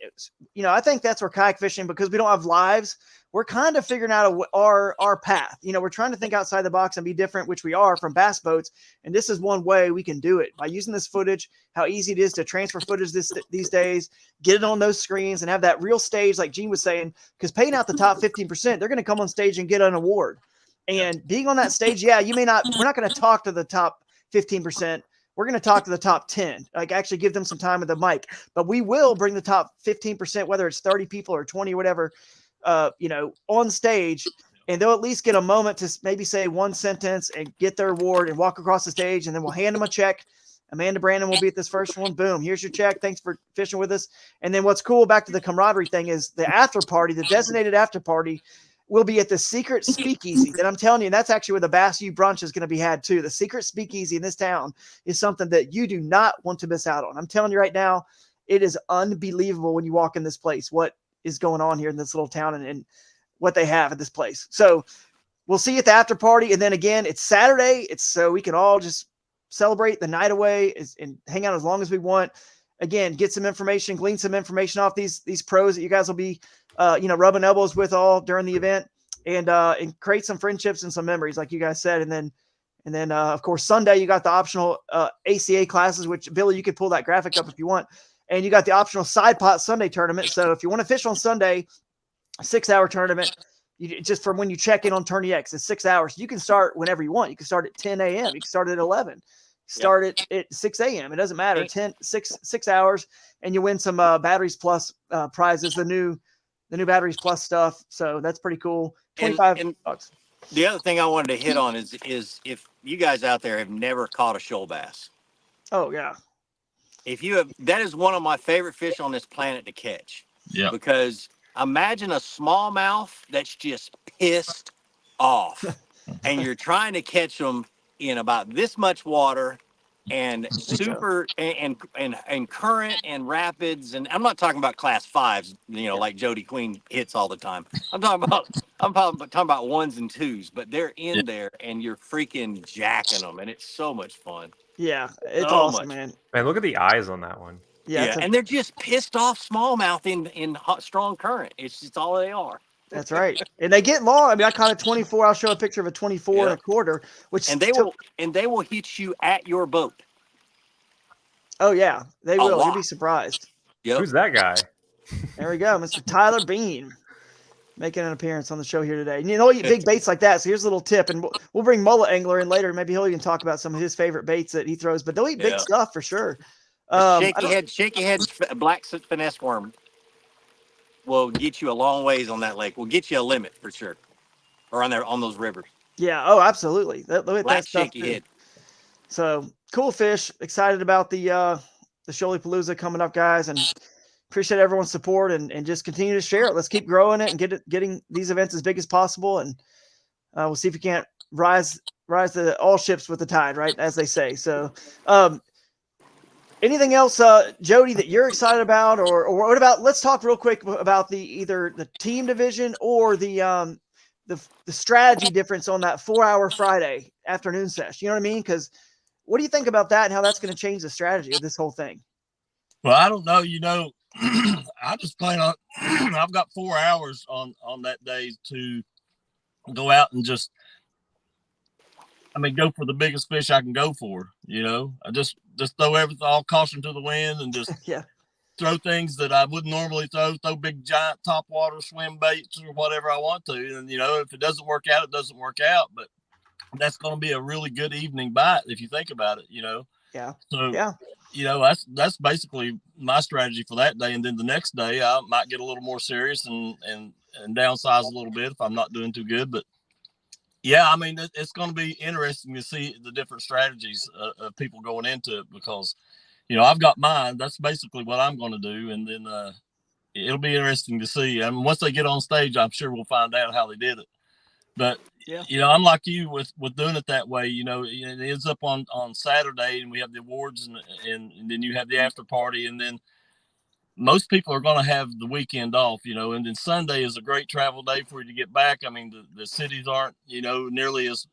you know, I think that's where kayak fishing, because we don't have lives, we're kind of figuring out our path. You know, we're trying to think outside the box and be different, which we are from bass boats. And this is one way we can do it by using this footage, how easy it is to transfer footage these days, get it on those screens and have that real stage, like Gene was saying, because paying out the top 15%, they're going to come on stage and get an award. And being on that stage, yeah, we're not going to talk to the top 15%. We're going to talk to the top 10, like actually give them some time with the mic, but we will bring the top 15%, whether it's 30 people or 20 or whatever, you know, on stage, and they'll at least get a moment to maybe say one sentence and get their award and walk across the stage. And then we'll hand them a check. Amanda Brandon will be at this first one. Boom. Here's your check. Thanks for fishing with us. And then what's cool, back to the camaraderie thing, is the after party, the designated after party, will be at the secret speakeasy that I'm telling you. That's actually where the Bass U brunch is going to be had too. The secret speakeasy in this town is something that you do not want to miss out on. I'm telling you right now, it is unbelievable when you walk in this place, what is going on here in this little town and what they have at this place. So we'll see you at the after party. And then again, it's Saturday. It's so we can all just celebrate the night away and hang out as long as we want. Again, get some information, glean some information off these pros that you guys will be, you know, rubbing elbows with all during the event, and create some friendships and some memories, like you guys said. And then of course, Sunday, you got the optional ACA classes, which Billy, you could pull that graphic up if you want. And you got the optional side pot Sunday tournament. So if you want to fish on Sunday, a 6-hour tournament, just from when you check in on TourneyX, it's 6 hours. You can start whenever you want. You can start at 10 a.m. You can start at 11. Start at 6 a.m. It doesn't matter. 6 hours, and you win some Batteries Plus prizes, the new Batteries Plus stuff. So that's pretty cool. 25 bucks. The other thing I wanted to hit on is if you guys out there have never caught a shoal bass. Oh yeah. If you have, that is one of my favorite fish on this planet to catch. Yeah. Because imagine a smallmouth that's just pissed off, and you're trying to catch them in about this much water, and super and current and rapids. And I'm not talking about class 5s, you know, like Jody Queen hits all the time. I'm talking about 1s and 2s, but they're in there and you're freaking jacking them, and it's so much fun. Yeah, it's so awesome, much. man. Man, look at the eyes on that one. Yeah, and they're just pissed off smallmouth in hot, strong current. It's just all they are. That's right. And they get long. I mean, I caught a 24. I'll show a picture of a 24 and a quarter, which they will hit you at your boat. Oh yeah, they will. You'll be surprised. Yep. Who's that guy? There we go, Mr. Tyler Bean, making an appearance on the show here today. And you know, you big baits like that. So here's a little tip, and we'll bring Mullet Angler in later. Maybe he'll even talk about some of his favorite baits that he throws. But they'll eat big stuff for sure. Shaky head, black finesse worm will get you a long ways on that lake. Will get you a limit for sure, or on those rivers. Yeah. Oh, absolutely. Look at Black that stuff. shaky head. So cool fish. Excited about the Shoaliepalooza coming up, guys, and appreciate everyone's support and just continue to share it. Let's keep growing it and getting these events as big as possible. And we'll see if we can't rise all ships with the tide, right? As they say. So, anything else, Jody, that you're excited about, or what about? Let's talk real quick about either the team division or the strategy difference on that 4-hour Friday afternoon session. You know what I mean? Because what do you think about that and how that's going to change the strategy of this whole thing? Well, I don't know. You know, I just plan on. I've got 4 hours on that day to go out and just. I mean, go for the biggest fish I can go for. You know, I just throw everything, all caution to the wind, and just throw things that I wouldn't normally throw big giant top water swim baits or whatever I want to. And you know, if it doesn't work out, it doesn't work out. But that's going to be a really good evening bite if you think about it. You know. Yeah. So you know, that's basically my strategy for that day. And then the next day I might get a little more serious and downsize a little bit if I'm not doing too good. But yeah, I mean, it's going to be interesting to see the different strategies of people going into it, because, you know, I've got mine. That's basically what I'm going to do. And then it'll be interesting to see. I mean, once they get on stage, I'm sure we'll find out how they did it. But Yeah. I'm like you with doing it that way. It ends up on Saturday, and we have the awards, and then you have the after party, and then most people are going to have the weekend off, and then Sunday is a great travel day for you to get back. I mean, the cities aren't, nearly as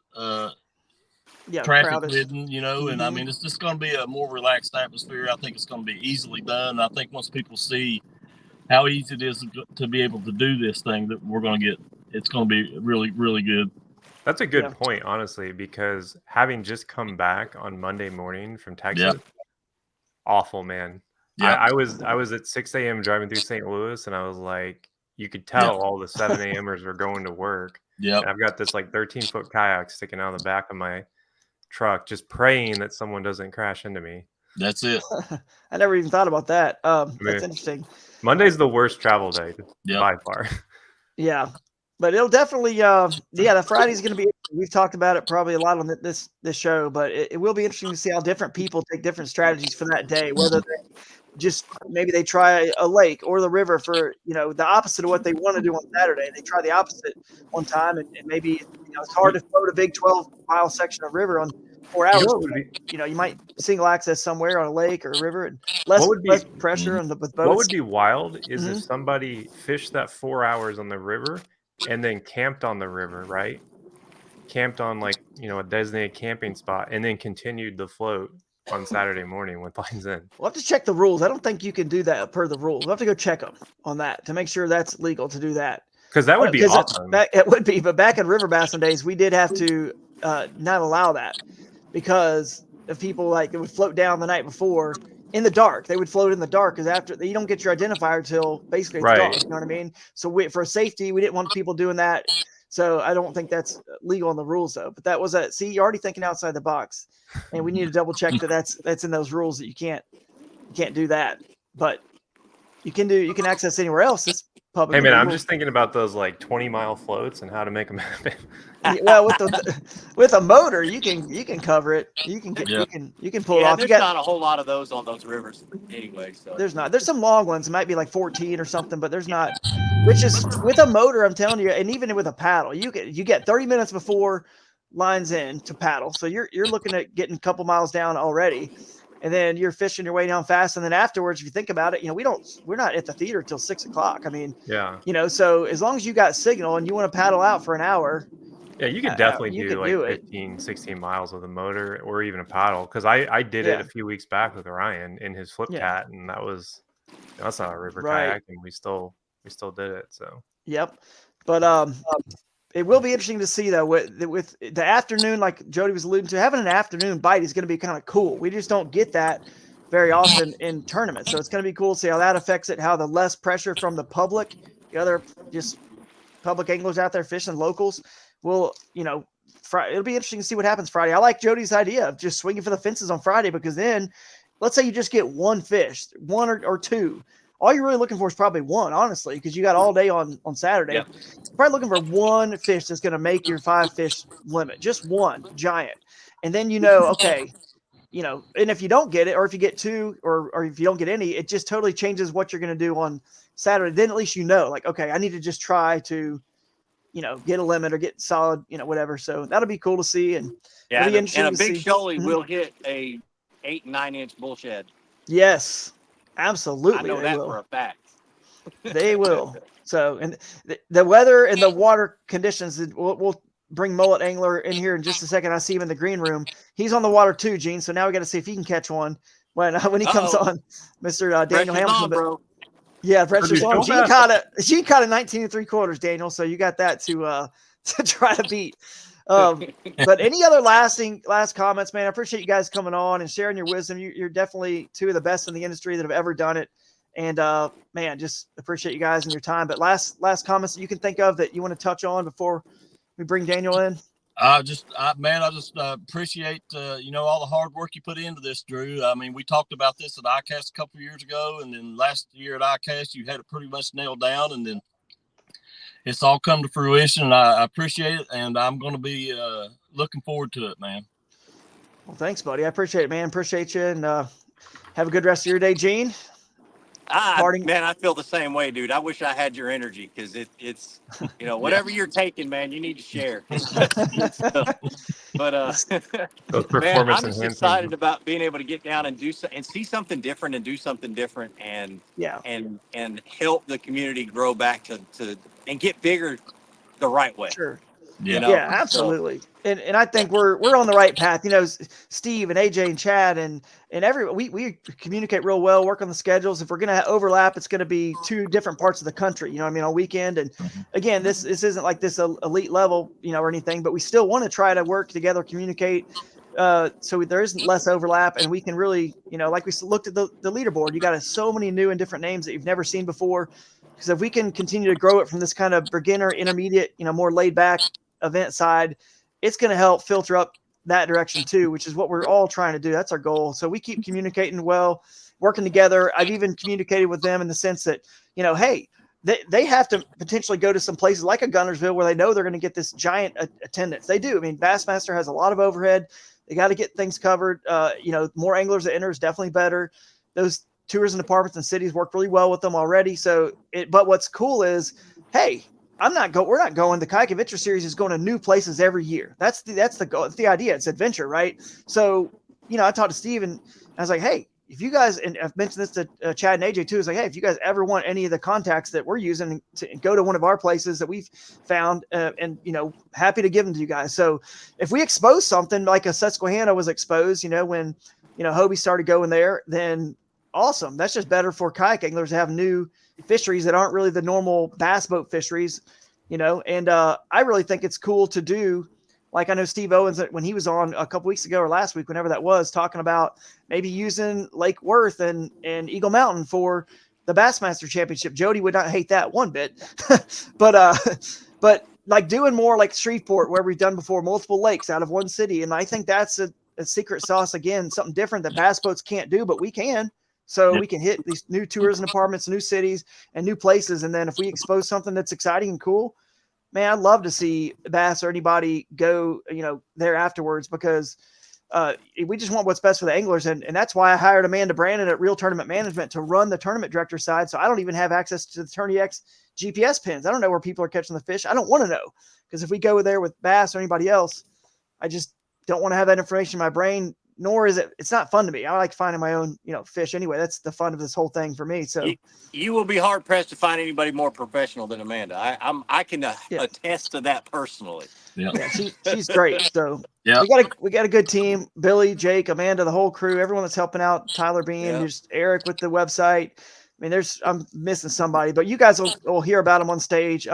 traffic crowded. ridden, and I mean, it's just going to be a more relaxed atmosphere. I think it's going to be easily done. I think once people see how easy it is to be able to do this thing, that it's going to be really, really good. That's a good point, honestly, because having just come back on Monday morning from Texas, awful, man. Yeah. I was at 6 a.m. driving through St. Louis, and I was like, you could tell all the 7 a.m.ers were going to work. Yeah. I've got this like 13-foot kayak sticking out of the back of my truck, just praying that someone doesn't crash into me. That's it. I never even thought about that. That's interesting. Monday's the worst travel day by far. Yeah. But it'll definitely, the Friday's going to be. We've talked about it probably a lot on this show, but it will be interesting to see how different people take different strategies for that day. Whether they just maybe they try a lake or the river for the opposite of what they want to do on Saturday. They try the opposite one time, and maybe it's hard to float a big 12-mile section of river on 4 hours. You might single access somewhere on a lake or a river, and less pressure with boats. What would be wild is if somebody fished that 4 hours on the river and then camped on the river, right? Camped on a designated camping spot, and then continued the float on Saturday morning with lines in. We'll have to check the rules. I don't think you can do that per the rules. We'll have to go check them on that to make sure that's legal to do that. Because that would be awesome. It would be, but back in river bassing days, we did have to not allow that because of people that would float down the night before in the dark. They would float in the dark because after you don't get your identifier till basically it's dark. You know what I mean? So for safety, we didn't want people doing that. So I don't think that's legal in the rules though. But that was see, you're already thinking outside the box, and we need to double check that that's in those rules that you can't do that. But you can access anywhere else. It's public. Hey man, I'm just thinking about those 20-mile floats and how to make them happen. Well, with a motor, you can cover it. You can pull it off. There's not a whole lot of those on those rivers anyway. So there's not. There's some long ones. It might be 14 or something, but there's not. Which is with a motor, I'm telling you, and even with a paddle, you get 30 minutes before lines in to paddle. So you're looking at getting a couple miles down already, and then you're fishing your way down fast. And then afterwards, if you think about it, we're not at the theater till 6 o'clock. I mean, so as long as you got signal and you want to paddle out for an hour. Yeah, you could definitely do 15, 16 miles with a motor or even a paddle. Because I did it a few weeks back with Ryan in his flip cat, and that's not a river kayak, and we still did it. So yep, but it will be interesting to see though with the afternoon, like Jody was alluding to, having an afternoon bite is going to be kind of cool. We just don't get that very often in tournaments, so it's going to be cool to see how that affects it. How the less pressure from the public, the other just public anglers out there fishing, locals. Well, it'll be interesting to see what happens Friday. I like Jody's idea of just swinging for the fences on Friday, because then let's say you just get one fish, one or two. All you're really looking for is probably one, honestly, because you got all day on Saturday. Yeah. You're probably looking for one fish that's going to make your 5-fish limit, just one giant. And then okay, and if you don't get it, or if you get two, or if you don't get any, it just totally changes what you're going to do on Saturday. Then at least okay, I need to just try to get a limit or get solid, whatever. So that'll be cool to see. And yeah, and a big shoalie will hit a 8 and 9 inch bull shed. Yes, absolutely. I know that for a fact. They will. So, and the weather and the water conditions, we'll bring Mullet Angler in here in just a second. I see him in the green room. He's on the water too, Gene. So now we got to see if he can catch one when he comes on, Mr. Daniel Hamilton. Bro. Yeah, pressure's on. Gene caught a 19 3/4, Daniel. So you got that to try to beat. But any other last comments, man? I appreciate you guys coming on and sharing your wisdom. You're definitely two of the best in the industry that have ever done it. And man, just appreciate you guys and your time. But last comments that you can think of that you want to touch on before we bring Daniel in? I just appreciate all the hard work you put into this, Drew. I mean, we talked about this at ICAST a couple of years ago, and then last year at ICAST you had it pretty much nailed down, and then it's all come to fruition. I appreciate it, and I'm going to be looking forward to it, man. Well, thanks, buddy. I appreciate it, man. Appreciate you, and have a good rest of your day, Gene. Parting. Man, I feel the same way, dude. I wish I had your energy because it's whatever you're taking, man, you need to share. But Those man, performance I'm just enhancing. excited about being able to get down and and see something different and do something different Yeah. and help the community grow back to and get bigger the right way. Sure. You know, Yeah, absolutely. And I think we're on the right path. Steve and AJ and Chad and we communicate real well, work on the schedules. If we're going to overlap, it's going to be 2 different parts of the country, you know what I mean, on weekend. And again, this isn't like this elite level, or anything, but we still want to try to work together, communicate, so there isn't less overlap, and we can really, like we looked at the leaderboard, you got so many new and different names that you've never seen before. Because if we can continue to grow it from this kind of beginner, intermediate, more laid back event side, it's going to help filter up that direction too, which is what we're all trying to do. That's our goal. So we keep communicating well, working together. I've even communicated with them in the sense that, hey, they have to potentially go to some places like a Gunnersville where they know they're going to get this giant attendance. They do. I mean, Bassmaster has a lot of overhead. They got to get things covered. More anglers that enter is definitely better. Those tours and departments and cities work really well with them already. But what's cool is, hey, we're not going. The Kayak Adventure Series is going to new places every year. That's the goal. It's the idea. It's adventure, right? So, I talked to Steve and I was like, hey, if you guys, and I've mentioned this to Chad and AJ too, is like, hey, if you guys ever want any of the contacts that we're using to go to one of our places that we've found, and happy to give them to you guys. So if we expose something like a Susquehanna was exposed, when Hobie started going there, then awesome. That's just better for kayak anglers to have new fisheries that aren't really the normal bass boat fisheries, and I really think it's cool to do. Like I know Steve Owens, when he was on a couple weeks ago or last week, whenever that was, talking about maybe using Lake Worth and Eagle Mountain for the Bassmaster Championship. Jody would not hate that one bit, but like doing more like Shreveport, where we've done before, multiple lakes out of one city. And I think that's a secret sauce, again, something different that bass boats can't do, but we can. So we can hit these new tours and apartments, new cities and new places. And then if we expose something that's exciting and cool, man, I'd love to see Bass or anybody go, there afterwards, because we just want what's best for the anglers. And that's why I hired Amanda Brandon at Real Tournament Management to run the tournament director side. So I don't even have access to the Tourney X GPS pins. I don't know where people are catching the fish. I don't want to know, because if we go there with Bass or anybody else, I just don't want to have that information in my brain, nor is it's not fun to me. I like finding my own, fish anyway. That's the fun of this whole thing for me. So you will be hard pressed to find anybody more professional than Amanda. I can attest to that personally. Yeah, she's great. So we got a good team. Billy, Jake, Amanda, the whole crew, everyone that's helping out. Tyler Bean, just Eric with the website. I mean, I'm missing somebody, but you guys will hear about them on stage.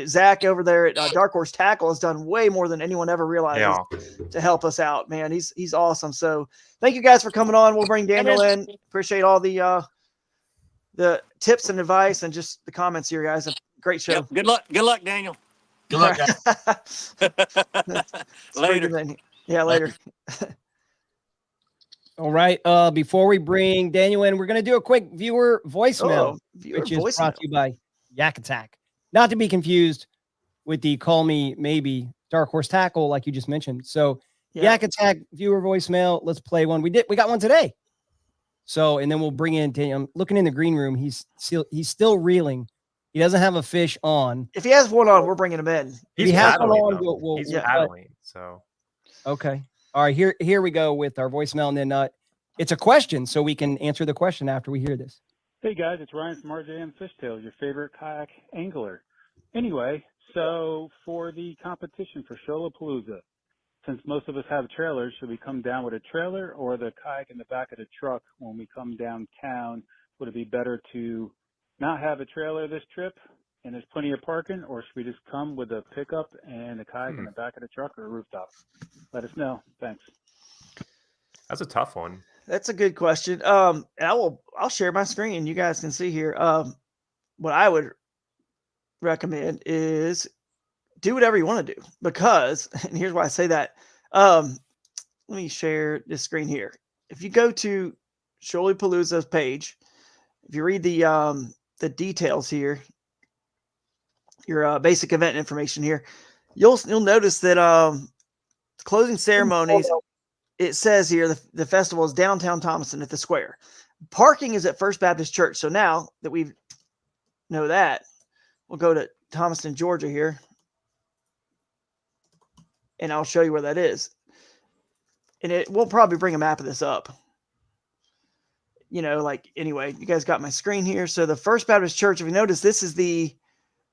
Zach over there at Dark Horse Tackle has done way more than anyone ever realized to help us out, man. He's awesome. So thank you guys for coming on. We'll bring Daniel in. Appreciate all the tips and advice and just the comments here, guys. A great show. Yep. Good luck, Daniel. Good luck, guys. Later. Yeah, later. All right. Before we bring Daniel in, we're going to do a quick viewer voicemail, which is brought to you by Yak Attack. Not to be confused with the Call Me Maybe Dark Horse Tackle, like you just mentioned. So Yak Attack viewer voicemail. Let's play one. We got one today. So, and then we'll bring in Daniel. I'm looking in the green room. He's still reeling. He doesn't have a fish on. If he has one on, we're bringing him in. He's paddling. He's paddling. So okay. All right, here we go with our voicemail, and then it's a question, so we can answer the question after we hear this. Hey guys, it's Ryan from RJM Fishtails, your favorite kayak angler. Anyway, so for the competition for Shoaliepalooza, since most of us have trailers, should we come down with a trailer or the kayak in the back of the truck when we come downtown? Would it be better to not have a trailer this trip and there's plenty of parking, or should we just come with a pickup and a kayak in the back of the truck or a rooftop? Let us know. Thanks. That's a tough one. That's a good question. And I'll share my screen. You guys can see here. What I would recommend is do whatever you want to do, because, and here's why I say that. Let me share this screen here. If you go to Shoaliepalooza's page, if you read the details here, your basic event information here, you'll notice that closing ceremonies, it says here the festival is downtown Thomaston at the square. Parking is at First Baptist Church. So now that we know that, we'll go to Thomaston, Georgia here, and I'll show you where that is. And we'll probably bring a map of this up. Anyway, you guys got my screen here. So the First Baptist Church, if you notice, this is the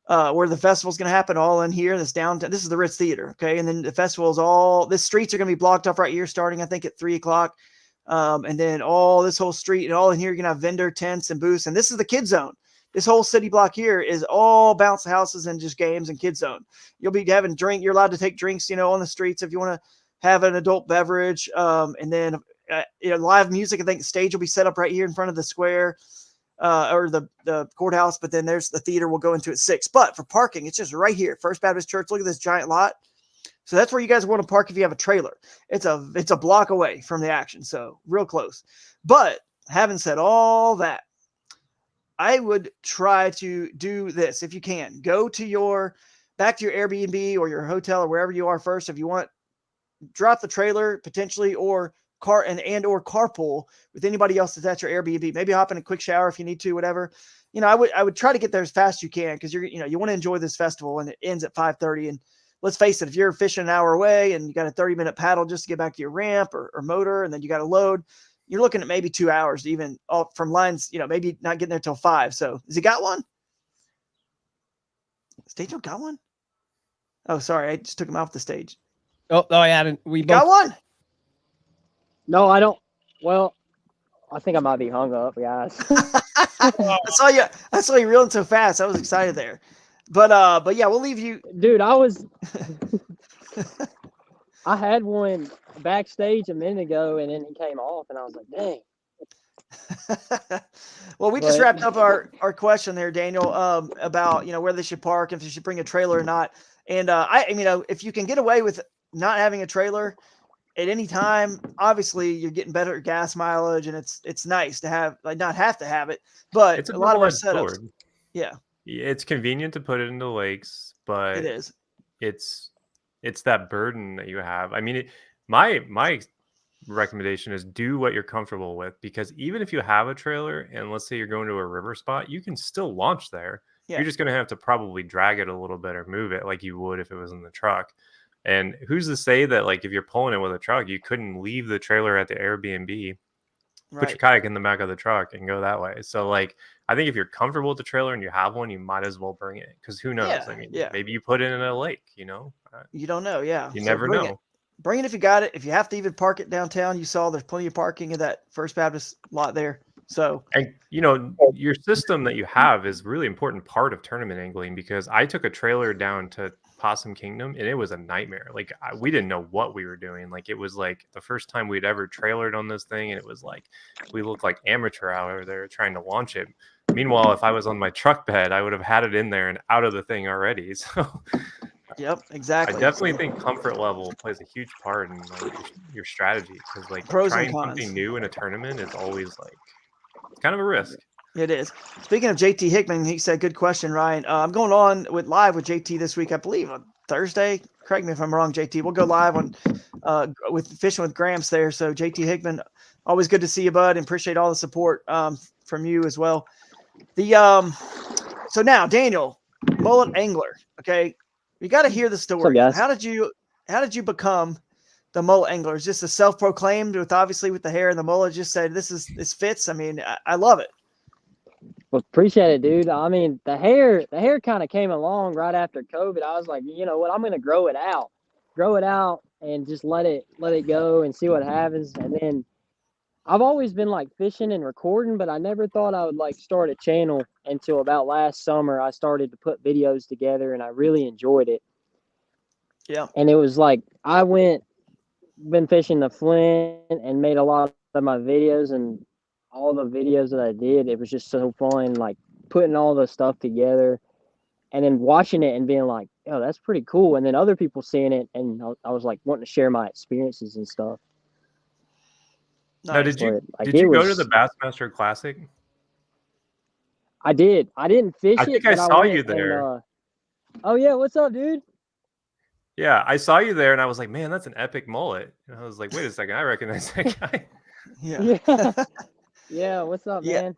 where the festival's going to happen, all in here. This downtown. This is the Ritz Theater, okay? And then the festival is the streets are going to be blocked off right here, starting I think at 3:00. And then all this whole street and all in here, you're going to have vendor tents and booths. And this is the kid zone. This whole city block here is all bounce houses and just games and kid zone. You'll be having drink. You're allowed to take drinks, on the streets if you want to have an adult beverage. And then live music. I think the stage will be set up right here in front of the square. Or the courthouse, but then there's the theater we'll go into at 6. But for parking, it's just right here. First Baptist Church. Look at this giant lot. So that's where you guys want to park if you have a trailer. It's a block away from the action, so real close. But having said all that, I would try to do this if you can. Go to back to your Airbnb or your hotel or wherever you are first. If you want, drop the trailer potentially, or or carpool with anybody else that's at your Airbnb. Maybe hop in a quick shower if you need to, whatever. I would try to get there as fast as you can, because you want to enjoy this festival, and it ends at 5:30. And let's face it, if you're fishing an hour away and you got a 30-minute paddle just to get back to your ramp or motor, and then you got to load, you're looking at maybe 2 hours even from lines, maybe not getting there till 5. So has he got one? Stage got one? Oh, sorry. I just took him off the stage. Oh, I hadn't. We got one? No, I don't. Well, I think I might be hung up, guys. I saw you reeling so fast. I was excited there. But yeah, we'll leave you. Dude, I had one backstage a minute ago, and then he came off, and I was like, dang. Well, we just wrapped up our question there, Daniel, about, where they should park, if they should bring a trailer or not. And if you can get away with not having a trailer at any time, obviously you're getting better gas mileage, and it's nice to have, not have to have it, but It's a lot of our setups. Sword. Yeah. It's convenient to put it into lakes, but it is. It's that burden that you have. I mean, my recommendation is do what you're comfortable with, because even if you have a trailer and let's say you're going to a river spot, you can still launch there. Yeah. You're just going to have to probably drag it a little bit or move it like you would if it was in the truck. And who's to say that, like, if you're pulling it with a truck, you couldn't leave the trailer at the Airbnb, put your kayak in the back of the truck and go that way. So, like, I think if you're comfortable with the trailer and you have one, you might as well bring it, because who knows? Yeah, I mean, maybe you put it in a lake, You don't know. Yeah. You never know. Bring it if you got it. If you have to even park it downtown, you saw there's plenty of parking in that First Baptist lot there. So, and your system that you have is really important part of tournament angling, because I took a trailer down to Possum Kingdom and it was a nightmare. Like, we didn't know what we were doing. Like, it was like the first time we'd ever trailered on this thing, and it was like we looked like amateur out there trying to launch it. Meanwhile, if I was on my truck bed, I would have had it in there and out of the thing already. So yep, exactly. I definitely think comfort level plays a huge part in, like, your strategy, because, like, pros trying and cons. something new in a tournament is always, like, it's kind of a risk. It is. Speaking of JT Hickman, he said, good question, Ryan. I'm going on live with JT this week, I believe, on Thursday. Correct me if I'm wrong, JT. We'll go live on with Fishing with Gramps there. So JT Hickman, always good to see you, bud, and appreciate all the support from you as well. So now, Daniel, Mullet Angler. Okay, you got to hear the story. How did you become the Mullet Angler? Is just a self-proclaimed, with the hair and the mullet, just said this fits? I mean, I love it. Well, appreciate it, dude. I mean, the hair kind of came along right after COVID. I was like, you know what, I'm going to grow it out and just let it go and see what happens. And then I've always been like fishing and recording, but I never thought I would like start a channel until about last summer. I started to put videos together and I really enjoyed it. Yeah. And it was like, been fishing the Flint and made a lot of my videos, and all the videos that I did, it was just so fun, like putting all the stuff together and then watching it and being like, oh, that's pretty cool. And then other people seeing it, and I was like wanting to share my experiences and stuff. Now, did you go to the Bassmaster Classic? I did. I didn't fish it. I think I saw you there. Oh yeah, what's up, dude? Yeah, I saw you there, and I was like, man, that's an epic mullet. And I was like, wait a second, I recognize that guy. Yeah. Yeah, what's up, Yeah. man?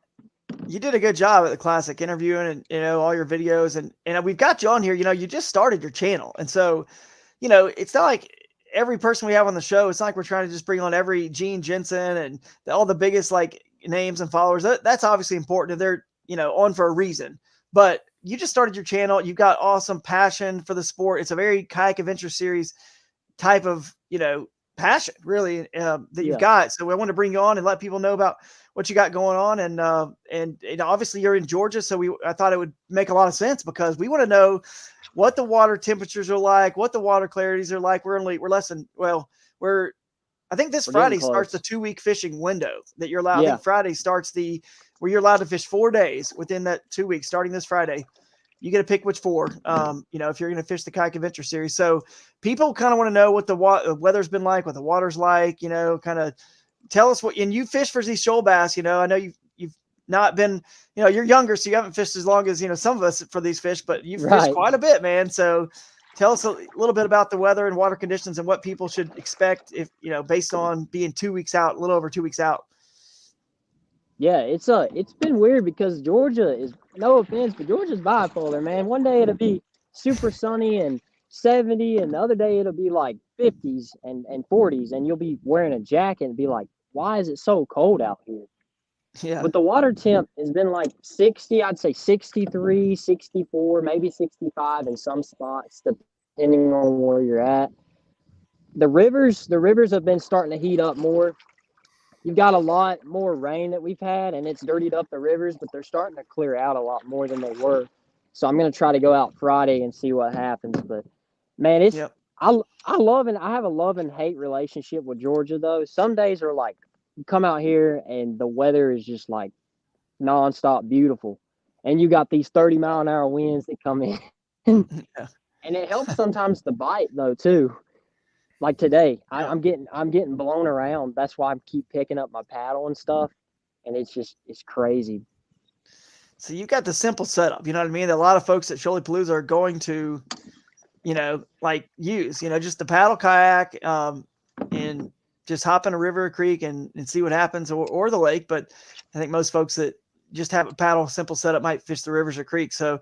You did a good job at the classic interviewing and all your videos and we've got you on here. You just started your channel. And so, it's not like every person we have on the show, it's not like we're trying to just bring on every Gene Jensen and all the biggest like names and followers. That's obviously important. They're, on for a reason. But you just started your channel. You've got awesome passion for the sport. It's a very kayak adventure series type of, passion really that you've got. So I want to bring you on and let people know about what you got going on. And obviously you're in Georgia. So I thought it would make a lot of sense because we want to know what the water temperatures are like, what the water clarities are like. We're less than, I think this Friday starts the 2-week fishing window that you're allowed. I think Friday starts where you're allowed to fish 4 days within that 2 weeks, starting this Friday. You get to pick which 4, if you're going to fish the Kayak Adventure Series. So people kind of want to know what the weather's been like, what the water's like, kind of tell us what, and you fish for these shoal bass, I know you've not been, you're younger, so you haven't fished as long as, some of us for these fish, but you've fished quite a bit, man. So tell us a little bit about the weather and water conditions and what people should expect if, based on being 2 weeks out, a little over 2 weeks out. Yeah, it's been weird because Georgia is, no offense, but Georgia's bipolar, man. One day it'll be super sunny and 70, and the other day it'll be like 50s and 40s, and you'll be wearing a jacket and be like, why is it so cold out here? Yeah. But the water temp has been like 60, I'd say 63, 64, maybe 65 in some spots, depending on where you're at. The rivers have been starting to heat up more. You've got a lot more rain that we've had, and it's dirtied up the rivers, but they're starting to clear out a lot more than they were. So I'm going to try to go out Friday and see what happens. But, man, I love and I have a love and hate relationship with Georgia, though. Some days are like, you come out here and the weather is just like nonstop beautiful. And you got these 30-mile-an-hour winds that come in. And it helps sometimes to bite, though, too. Like today, I'm getting blown around. That's why I keep picking up my paddle and stuff, and it's crazy. So you've got the simple setup, you know what I mean? A lot of folks at Shoaliepalooza are going to, use, just the paddle kayak, and just hop in a river or creek and see what happens, or the lake. But I think most folks that just have a paddle simple setup might fish the rivers or creeks. So.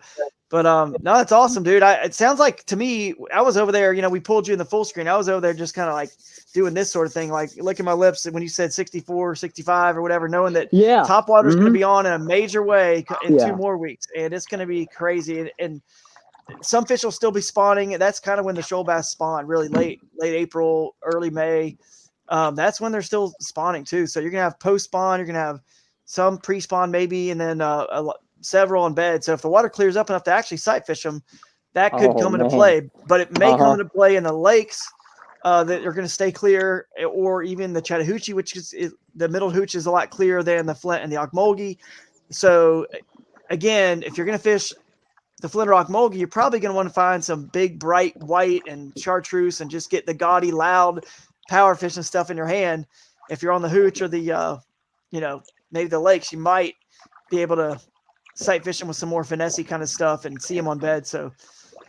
But no, that's awesome, dude. It sounds like to me, I was over there, we pulled you in the full screen. I was over there just kind of like doing this sort of thing, like licking my lips when you said 64, 65 or whatever, knowing that top water is going to be on in a major way in 2 more weeks. And it's going to be crazy. And some fish will still be spawning. That's kind of when the shoal bass spawn, really late April, early May. That's when they're still spawning too. So you're going to have post spawn, you're going to have some pre-spawn maybe, and then several on bed. So if the water clears up enough to actually sight fish them, that could come into play. But it may come into play in the lakes that are going to stay clear, or even the Chattahoochee, which is the middle hooch is a lot clearer than the Flint and the Ocmulgee. So again, if you're going to fish the Flint or Ocmulgee, you're probably going to want to find some big, bright white and chartreuse and just get the gaudy, loud power fishing stuff in your hand. If you're on the hooch or the, maybe the lakes, you might be able to sight fishing with some more finessey kind of stuff and see them on bed. So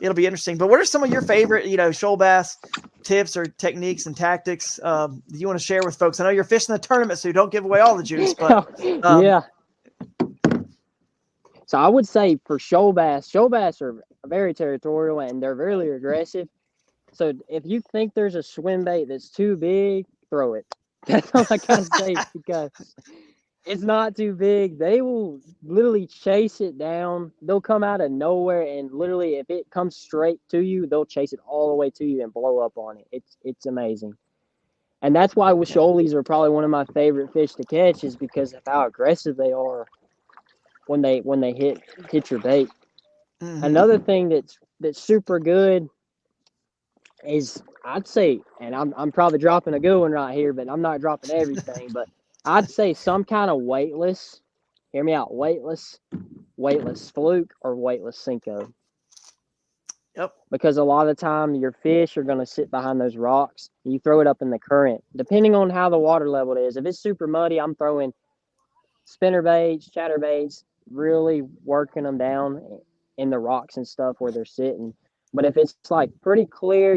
it'll be interesting. But what are some of your favorite, shoal bass tips or techniques and tactics you want to share with folks? I know you're fishing the tournament, so you don't give away all the juice, but yeah. So I would say for shoal bass are very territorial and they're really aggressive. So if you think there's a swim bait that's too big, throw it. That's all I gotta say, because it's not too big. They will literally chase it down. They'll come out of nowhere, and literally, if it comes straight to you, they'll chase it all the way to you and blow up on it. It's amazing. And that's why with shoalies are probably one of my favorite fish to catch, is because of how aggressive they are when they hit your bait. Mm-hmm. Another thing that's super good is, I'd say, and I'm probably dropping a good one right here, but I'm not dropping everything, but I'd say some kind of weightless, hear me out, weightless fluke or weightless Senko. Yep. Because a lot of the time your fish are going to sit behind those rocks. You throw it up in the current, depending on how the water level is. If it's super muddy, I'm throwing spinner baits, chatter baits, really working them down in the rocks and stuff where they're sitting. But if it's like pretty clear,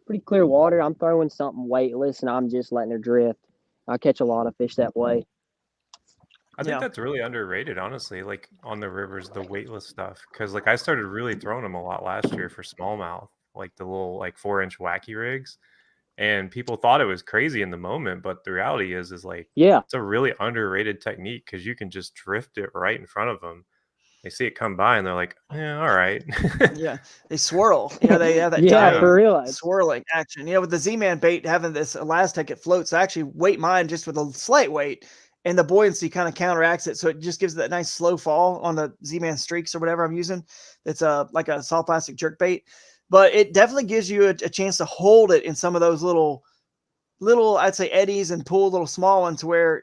pretty clear water, I'm throwing something weightless and I'm just letting her drift. I catch a lot of fish that way. I think Yeah. that's really underrated, honestly, like on the rivers, the weightless stuff. Cause like I started really throwing them a lot last year for smallmouth, like the little like 4-inch wacky rigs. And people thought it was crazy in the moment, but the reality is like Yeah. it's a really underrated technique because you can just drift it right in front of them. They see it come by and they're like, "Yeah, all right." Yeah, they swirl. You know, they have that Yeah, Yeah. for diving, real. swirling action. You know, with the Z-Man bait having this elastic, it floats. I actually weight mine just with a slight weight, and the buoyancy kind of counteracts it, so it just gives that nice slow fall on the Z-Man streaks or whatever I'm using. It's like a soft plastic jerk bait, but it definitely gives you a chance to hold it in some of those little I'd say eddies and pull little small ones where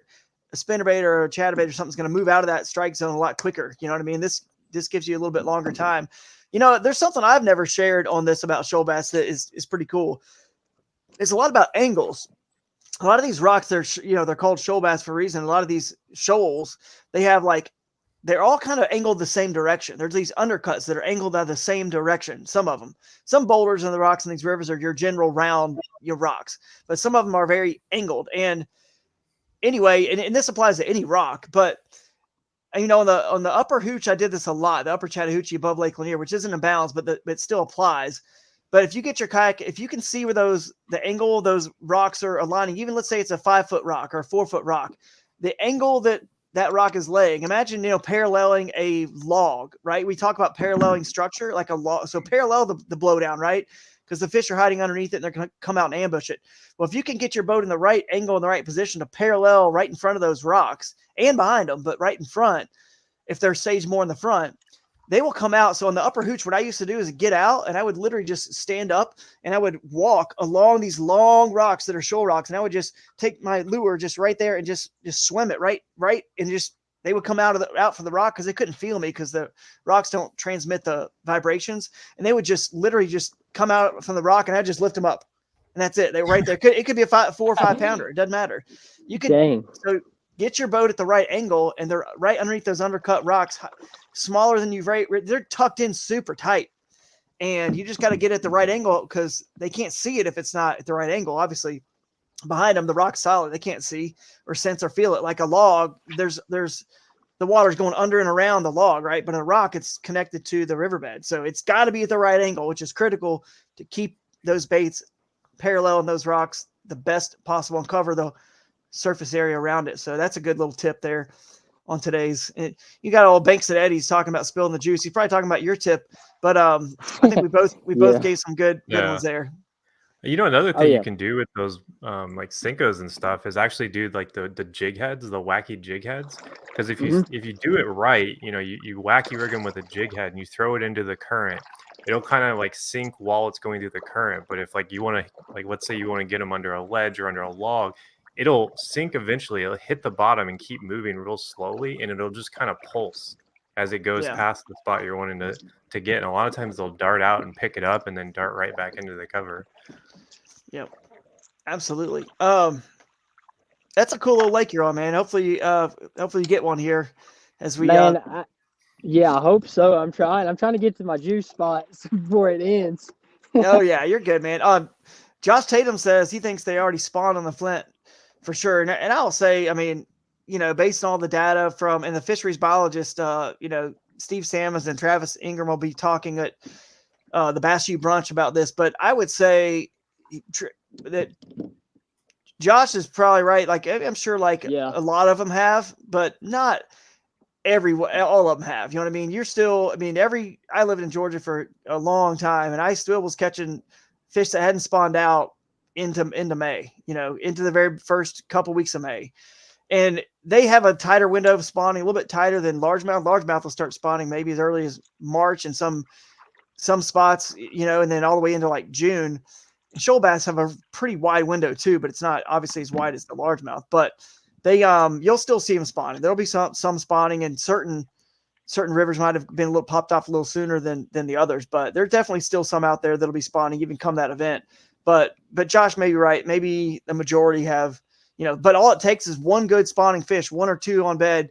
a spinnerbait or a chatterbait or something's going to move out of that strike zone a lot quicker. You know what I mean? This gives you a little bit longer time. You know, there's something I've never shared on this about shoal bass that is pretty cool. It's a lot about angles. A lot of these rocks, they're called shoal bass for a reason. A lot of these shoals, they have they're all kind of angled the same direction. There's these undercuts that are angled out the same direction. Some of them, some boulders and the rocks in these rivers are your general round rocks, but some of them are very angled. And anyway, and this applies to any rock, but you know, on the upper hooch, I did this a lot. The upper Chattahoochee above Lake Lanier, which isn't in balance, but it still applies. But if you get your kayak, if you can see where the angle of those rocks are aligning, even let's say it's a 5-foot rock or a 4-foot rock, the angle that rock is laying, imagine, you know, paralleling a log, right? We talk about paralleling structure like a log. So parallel the blowdown, right? Because the fish are hiding underneath it and they're going to come out and ambush it. Well, if you can get your boat in the right angle, in the right position to parallel right in front of those rocks and behind them, but right in front, if they're staged more in the front, they will come out. So on the upper hooch, what I used to do is get out and I would literally just stand up and I would walk along these long rocks that are shoal rocks. And I would just take my lure just right there and just swim it right. And just, they would come out for the rock because they couldn't feel me because the rocks don't transmit the vibrations. And they would just literally just come out from the rock and I'd just lift them up. And that's it. They were right there. It could be a 4 or 5 pounder. It doesn't matter. You can, Dang. so get your boat at the right angle and they're right underneath those undercut rocks, smaller than they're tucked in super tight. And you just got to get at the right angle because they can't see it if it's not at the right angle. Obviously, behind them, the rock's solid. They can't see or sense or feel it. Like a log, there's the water's going under and around the log, right? But a rock, it's connected to the riverbed. So it's got to be at the right angle, which is critical to keep those baits parallel in those rocks the best possible and cover the surface area around it. So that's a good little tip there on today's. You got all Banks and Eddie's talking about spilling the juice. He's probably talking about your tip, but I think we both Yeah. gave some good ones there. You know, another thing yeah. you can do with those like Sinkos and stuff is actually do like the jig heads, the wacky jig heads. Because if you do it right, you know, you wacky rig them with a jig head and you throw it into the current, it'll kind of like sink while it's going through the current. But if like you want to, like, let's say you want to get them under a ledge or under a log, it'll sink eventually. It'll hit the bottom and keep moving real slowly, and it'll just kind of pulse as it goes past the spot you're wanting to get. And a lot of times they'll dart out and pick it up and then dart right back into the cover. Yep, absolutely. That's a cool little lake you're on, man. Hopefully you get one here as we. Man, I hope so. I'm trying to get to my juice spots before it ends. Oh yeah, you're good, man. Josh Tatum says he thinks they already spawned on the Flint for sure, and I'll say, I mean, you know, based on all the data from and the fisheries biologist, you know, Steve Sammons and Travis Ingram will be talking at the Bass U brunch about this, but I would say that Josh is probably right. Like, I'm sure like a lot of them have, but not all of them have, you know what I mean? I lived in Georgia for a long time and I still was catching fish that hadn't spawned out into May, you know, into the very first couple weeks of May. And they have a tighter window of spawning, a little bit tighter than largemouth. Largemouth will start spawning maybe as early as March in some spots, you know, and then all the way into like June. And shoal bass have a pretty wide window too, but it's not obviously as wide as the largemouth. But they you'll still see them spawning. There'll be some spawning, and certain rivers might have been a little popped off a little sooner than the others, but there's definitely still some out there that'll be spawning even come that event. But Josh may be right. Maybe the majority have, you know, but all it takes is one good spawning fish, one or two on bed,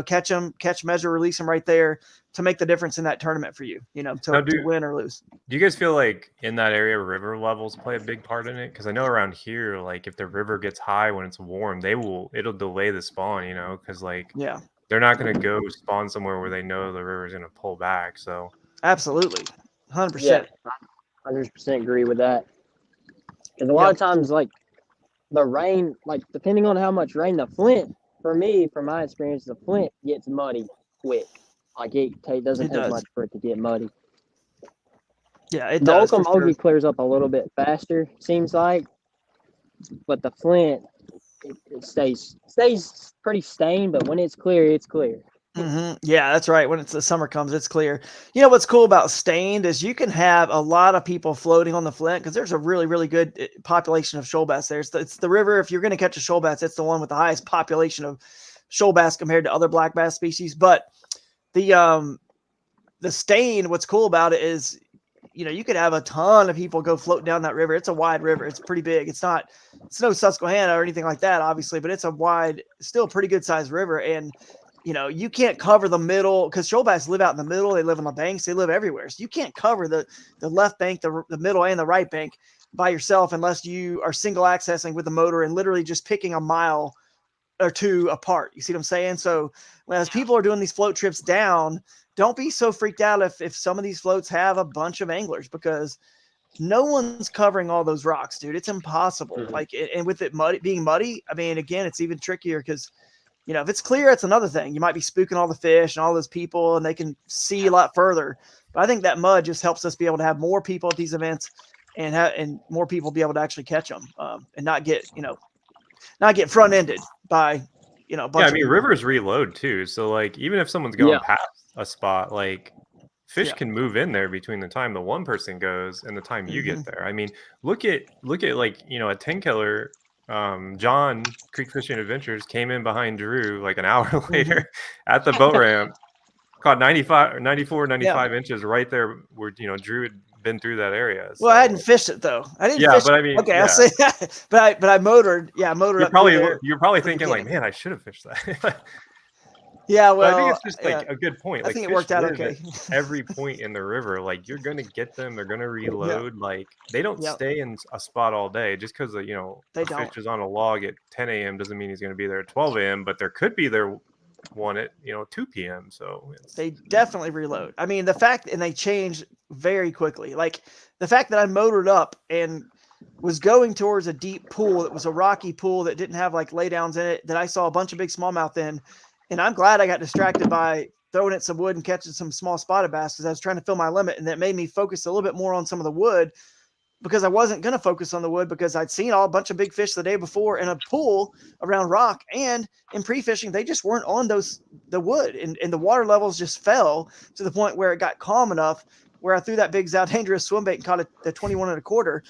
catch them, catch, measure, release them right there to make the difference in that tournament for you, to win or lose. Do you guys feel like in that area river levels play a big part in it? Because I know around here, like if the river gets high when it's warm, it'll delay the spawn, because Yeah, they're not going to go spawn somewhere where they know the river's going to pull back. So absolutely. 100%. Yeah, 100% agree with that. Because a lot of times, like the rain, like depending on how much rain, the Flint, for me, from my experience, the Flint gets muddy quick. Like it doesn't take much for it to get muddy. Yeah, it The does. for Okmulgee sure. clears up a little bit faster, seems like, but the Flint, it stays pretty stained. But when it's clear, it's clear. Yeah, that's right. When the summer comes, it's clear. What's cool about stained is you can have a lot of people floating on the Flint because there's a really, really good population of shoal bass there. It's the river. If you're going to catch a shoal bass, it's the one with the highest population of shoal bass compared to other black bass species. But the stain, what's cool about it is, you could have a ton of people go floating down that river. It's a wide river. It's pretty big. It's no Susquehanna or anything like that, obviously, but it's a wide, still pretty good sized river. And you can't cover the middle because shoal bass live out in the middle. They live on the banks. They live everywhere. So you can't cover the left bank, the middle, and the right bank by yourself unless you are single accessing with the motor and literally just picking a mile or two apart. You see what I'm saying? So as people are doing these float trips down, don't be so freaked out if some of these floats have a bunch of anglers because no one's covering all those rocks, dude. It's impossible. And with it being muddy, I mean, again, it's even trickier because if it's clear, it's another thing. You might be spooking all the fish and all those people, and they can see a lot further. But I think that mud just helps us be able to have more people at these events, and more people be able to actually catch them, and not get front ended by a bunch of rivers reload too. So like even if someone's going past a spot, like fish can move in there between the time the one person goes and the time you get there. I mean, look at like a 10 killer. John Creek Fishing Adventures came in behind Drew like an hour later at the boat ramp, caught 95 inches right there where Drew had been through that area. So. Well, I hadn't fished it though. I didn't fish but I mean, okay, I'll say that. But I motored. Yeah, motored. You're probably thinking like, man, I should have fished that. Yeah, well, I think it's just like a good point. I think it worked out okay. Every point in the river, like you're gonna get them, they're gonna reload. Like they don't stay in a spot all day. Just because a fish is on a log at 10 a.m. doesn't mean he's gonna be there at 12 a.m. But there could be there one at 2 p.m. So they definitely reload. I mean, and they change very quickly. Like the fact that I motored up and was going towards a deep pool that was a rocky pool that didn't have like laydowns in it, that I saw a bunch of big smallmouth in. And I'm glad I got distracted by throwing at some wood and catching some small spotted bass because I was trying to fill my limit. And that made me focus a little bit more on some of the wood because I wasn't going to focus on the wood because I'd seen a bunch of big fish the day before in a pool around rock. And in pre-fishing, they just weren't on the wood. And the water levels just fell to the point where it got calm enough where I threw that big Zow Dangerous swim bait and caught the 21 1/4.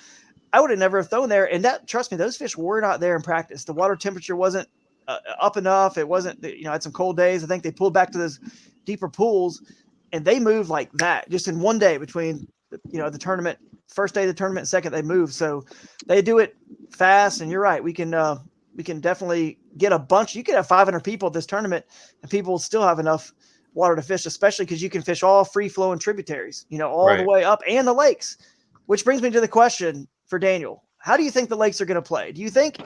I would have never thrown there. And trust me, those fish were not there in practice. The water temperature wasn't up enough. It wasn't, had some cold days. I think they pulled back to those deeper pools and they moved like that just in one day between, the tournament, first day of the tournament, second they moved. So they do it fast. And you're right. We can definitely get a bunch. You could have 500 people at this tournament and people will still have enough water to fish, especially because you can fish all free flowing tributaries, all the way up and the lakes, which brings me to the question for Daniel. How do you think the lakes are going to play? Do you think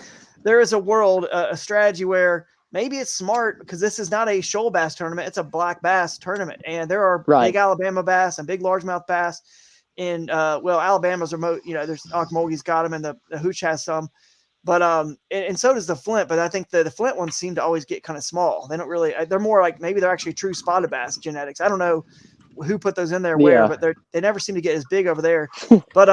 there is a strategy where maybe it's smart because this is not a shoal bass tournament. It's a black bass tournament. And there are big Alabama bass and big largemouth bass in, Alabama's are, there's Okmulgee's got them and the Hooch has some, but, and so does the Flint. But I think the Flint ones seem to always get kind of small. They don't really, they're more like, maybe they're actually true spotted bass genetics. I don't know who put those in there where, but they never seem to get as big over there. But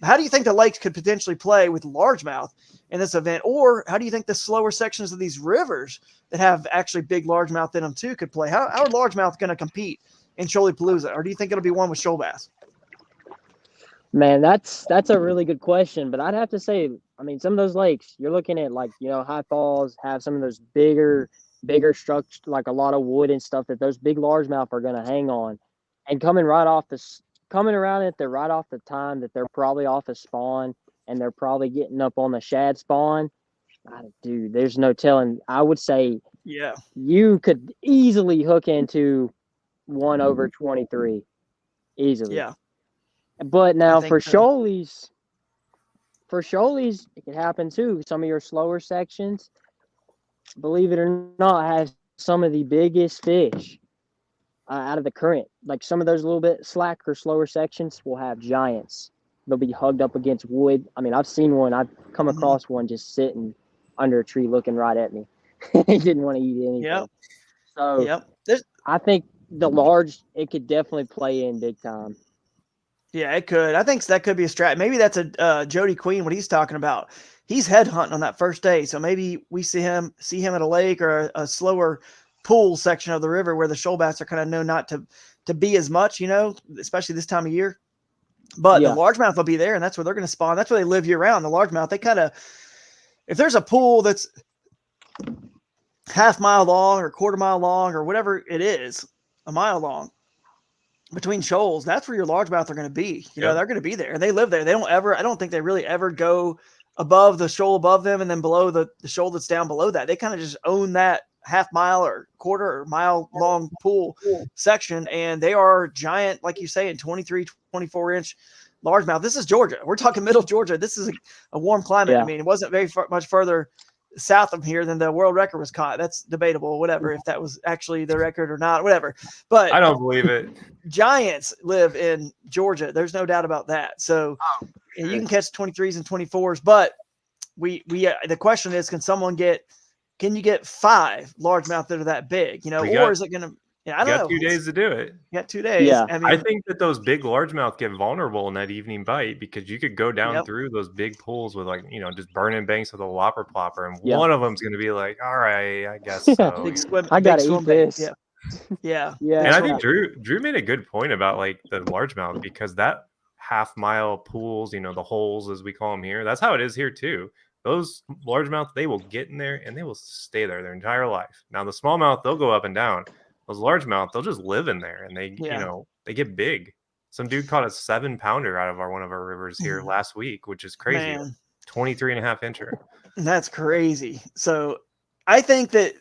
how do you think the lakes could potentially play with largemouth in this event? Or how do you think the slower sections of these rivers that have actually big largemouth in them too could play? How are largemouth going to compete in Shoaliepalooza? Or do you think it'll be one with shoal bass? Man, that's a really good question. But I'd have to say, I mean, some of those lakes, you're looking at like, High Falls have some of those bigger structures, like a lot of wood and stuff that those big largemouth are going to hang on. And coming around at right off the time that they're probably off a spawn and they're probably getting up on the shad spawn, dude, there's no telling. I would say Yeah. you could easily hook into 1 over 23 easily. Yeah. But now think so. for shoalies, it can happen too. Some of your slower sections, believe it or not, have some of the biggest fish out of the current. Like some of those little bit slacker, slower sections will have giants. They'll be hugged up against wood. I mean, I've seen one. I've come across one just sitting under a tree looking right at me. He didn't want to eat anything. Yep. So Yep. I think the large, it could definitely play in big time. Yeah, it could. I think that could be a strat. Maybe that's a Jody Queen, what he's talking about. He's head hunting on that first day. So maybe we see him at a lake or a slower pool section of the river where the shoal bass are kind of known not to be as much, especially this time of year. But the largemouth will be there, and that's where they're going to spawn. That's where they live year round. The largemouth, they kind of, if there's a pool that's half mile long or quarter mile long or whatever it is, a mile long, between shoals, that's where your largemouth are going to be. They're going to be there. They live there. They don't ever, I don't think they really ever go above the shoal above them and then below the shoal that's down below that. They kind of just own that half mile or quarter or mile long pool section. And they are giant, like you say, in 23, 24 inch largemouth. This is Georgia. We're talking middle Georgia. This is a warm climate. Yeah. I mean, it wasn't very much further south of here than the world record was caught. That's debatable, whatever, if that was actually the record or not, whatever. But I don't believe it. Giants live in Georgia. There's no doubt about that. So you can catch 23s and 24s, but the question is, can you get 5 largemouth that are that big, or is it going to, I don't know. 2 days to do it. You got 2 days. Yeah. I mean, I think that those big largemouth get vulnerable in that evening bite because you could go down through those big pools with just burning banks with a whopper plopper, and one of them's going to be like, all right, I guess so. big swim, I got big to swim eat bait. this. Yeah. Yeah. And I think Drew made a good point about like the largemouth, because that half mile pools, the holes as we call them here, that's how it is here too. Those largemouth, they will get in there and they will stay there their entire life. Now the smallmouth, they'll go up and down. Those largemouth, they'll just live in there, and they they get big. Some dude caught a 7-pounder out of one of our rivers here last week, which is crazy. Man. 23.5 incher. That's crazy. So I think that,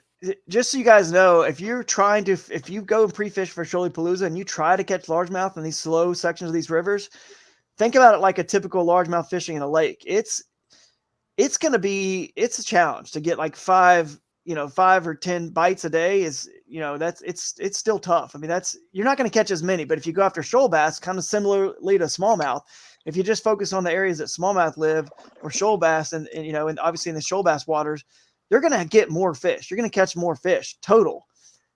just so you guys know, if you go and pre-fish for Shoaliepalooza and you try to catch largemouth in these slow sections of these rivers, think about it like a typical largemouth fishing in a lake. It's a challenge to get like 5 or 10 bites a day is, it's still tough. I mean, you're not going to catch as many, but if you go after shoal bass, kind of similarly to smallmouth, if you just focus on the areas that smallmouth live or shoal bass and obviously in the shoal bass waters, you're going to get more fish. You're going to catch more fish total.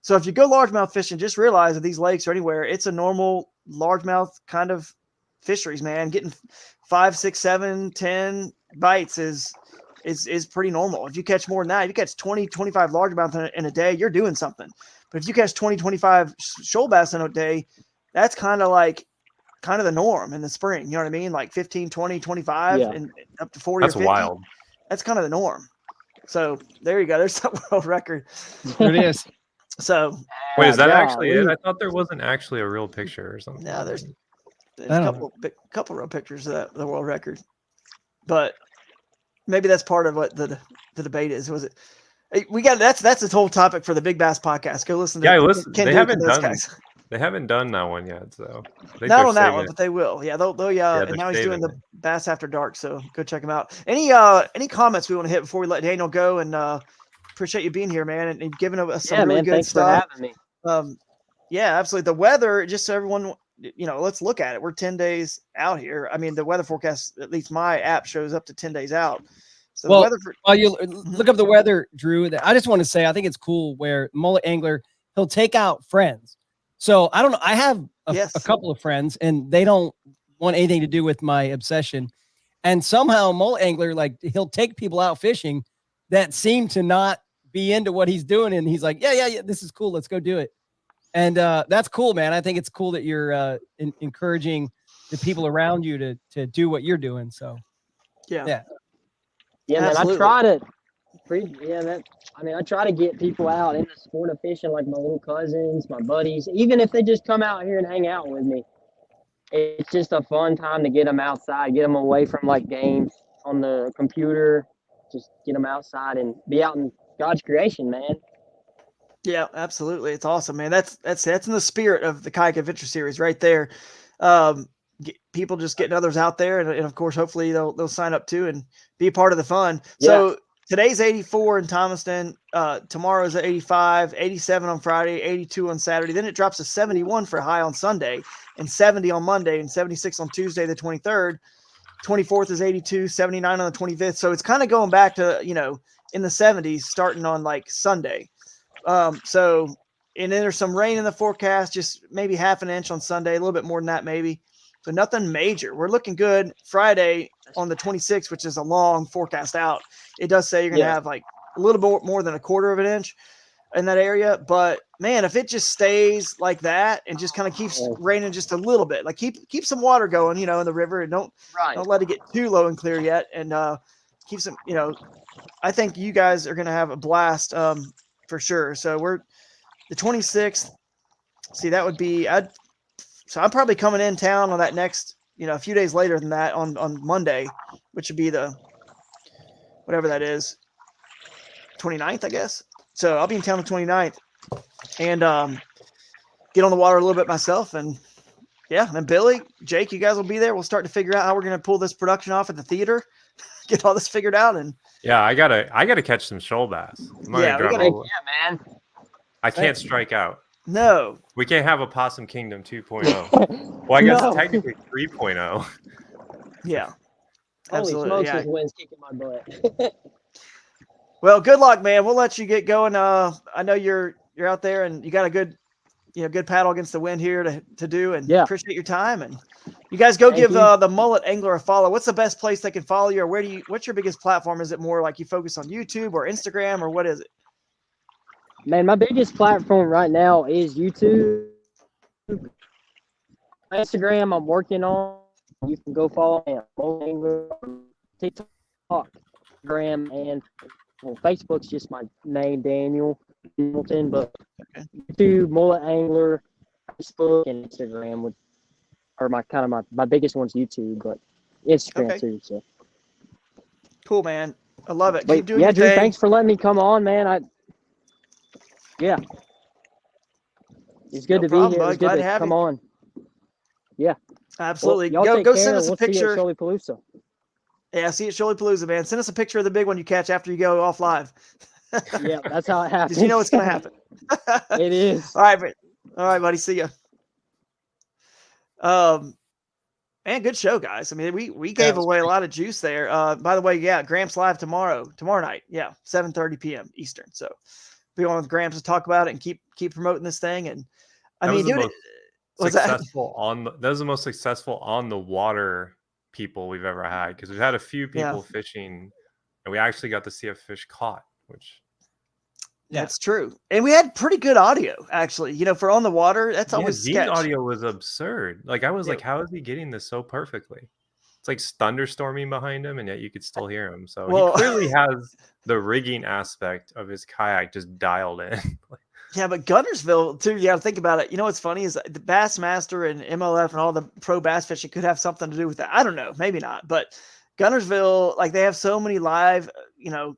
So if you go largemouth fishing, just realize that these lakes or anywhere, it's a normal largemouth kind of fisheries, man. Getting 5, 6, 7, 10 bites is pretty normal. If you catch more than that, if you catch 20, 25 largemouth in a day, you're doing something. But if you catch 20, 25 shoal bass in a day, that's kind of the norm in the spring. You know what I mean? Like 15, 20, 25 and up to 40 That's or 50. wild. That's kind of the norm. So there you go. There's that world record. There it is. So wait, is that actually it? I thought there wasn't actually a real picture or something. no, there's a couple real pictures of the world record, but maybe that's part of what the debate is. Was it? We got that's the whole topic for the Big Bass podcast. Go listen to listen. Ken They Duke haven't and those done guys. They haven't done that one yet, so Not on that one, but they will. Yeah, they'll and they're now he's doing saving the it. Bass After Dark, so go check him out. Any comments we want to hit before we let Daniel go? And appreciate you being here, man, and giving us some really good thanks stuff. for having me. Yeah, absolutely. The weather, just so everyone, let's look at it. We're 10 days out here. I mean, the weather forecast, at least my app shows up to 10 days out. So Well, the weather while you look up the weather, Drew, I just want to say I think it's cool where Mullet Angler, he'll take out friends. So I don't know. I have a couple of friends, and they don't want anything to do with my obsession. And somehow Mullet Angler, like, he'll take people out fishing that seem to not be into what he's doing, and he's like, yeah, this is cool. Let's go do it. And that's cool, man. I think it's cool that you're encouraging the people around you to do what you're doing. So yeah. Yeah, man, Absolutely. I try to get people out in the sport of fishing, like my little cousins, my buddies, even if they just come out here and hang out with me. It's just a fun time to get them outside, get them away from like games on the computer, just get them outside and be out in God's creation, man. Yeah, absolutely. It's awesome, man. That's in the spirit of the Kayak Adventure Series right there. People just getting others out there, and of course, hopefully they'll sign up too and be a part of the fun. Yeah. So today's 84 in Thomaston. Tomorrow's at 85, 87 on Friday, 82 on Saturday. Then it drops to 71 for a high on Sunday, and 70 on Monday, and 76 on Tuesday the 23rd. 24th is 82, 79 on the 25th. So it's kind of going back to, in the 70s starting on like Sunday. And then there's some rain in the forecast, just maybe half an inch on Sunday, a little bit more than that maybe. So nothing major. We're looking good. Friday on the 26th, which is a long forecast out, it does say you're going to have like a little bit more than a quarter of an inch in that area. But man, if it just stays like that and just kind of keeps raining just a little bit, like keep some water going, in the river, and don't let it get too low and clear yet. And keep some, I think you guys are going to have a blast for sure. So we're the 26th. See, that would be, so I'm probably coming in town on that next, a few days later than that on Monday, which would be whatever that is, 29th, I guess. So I'll be in town the 29th and get on the water a little bit myself. And yeah, and Billy, Jake, you guys will be there. We'll start to figure out how we're going to pull this production off at the theater, get all this figured out. And yeah, I gotta catch some shoal bass. Man. I can't strike out. No, we can't have a Possum Kingdom 2.0. Well, I guess technically 3.0. Yeah, holy absolutely. Smokes, this wind's kicking my butt. Well, good luck, man. We'll let you get going. I know you're out there and you got a good, good paddle against the wind here to do, and appreciate your time. And you guys go give the Mullet Angler a follow. What's the best place they can follow you, or what's your biggest platform? Is it more like you focus on YouTube or Instagram, or what is it? Man, my biggest platform right now is YouTube. Instagram, I'm working on. You can go follow me at Mullet Angler, TikTok, Instagram, and Facebook's just my name, Daniel Hamilton. But YouTube, Mullet Angler, Facebook, and Instagram are my biggest ones. YouTube, but Instagram too. So cool, man. I love it. But, keep doing your Drew, thing. thanks for letting me come on, man. It's good to be here. It's good to come on. Yeah, absolutely. Well, go send us a picture. See you at Shoaliepalooza. Yeah, see you at Shoaliepalooza, man. Send us a picture of the big one you catch after you go off live. Yeah, that's how it happens. Because you know it's going to happen. It is. All right, buddy. See ya. Man, good show, guys. I mean, we gave away a lot of juice there. By the way, Gramps live tomorrow night. Yeah, 7:30 p.m. Eastern. So be on with Gramps to talk about it and keep promoting this thing. And I mean, dude, that was the most successful on the water people we've ever had, because we've had a few people fishing, and we actually got to see a fish caught, which that's true. And we had pretty good audio, actually. For on the water, that's always Dean's audio was absurd. Like I was like, how is he getting this so perfectly? It's like thunderstorming behind him, and yet you could still hear him. So he clearly has the rigging aspect of his kayak just dialed in. Yeah, but Guntersville too. You got to think about it. What's funny is the Bassmaster and MLF and all the pro bass fishing could have something to do with that. I don't know, maybe not. But Guntersville, like they have so many live,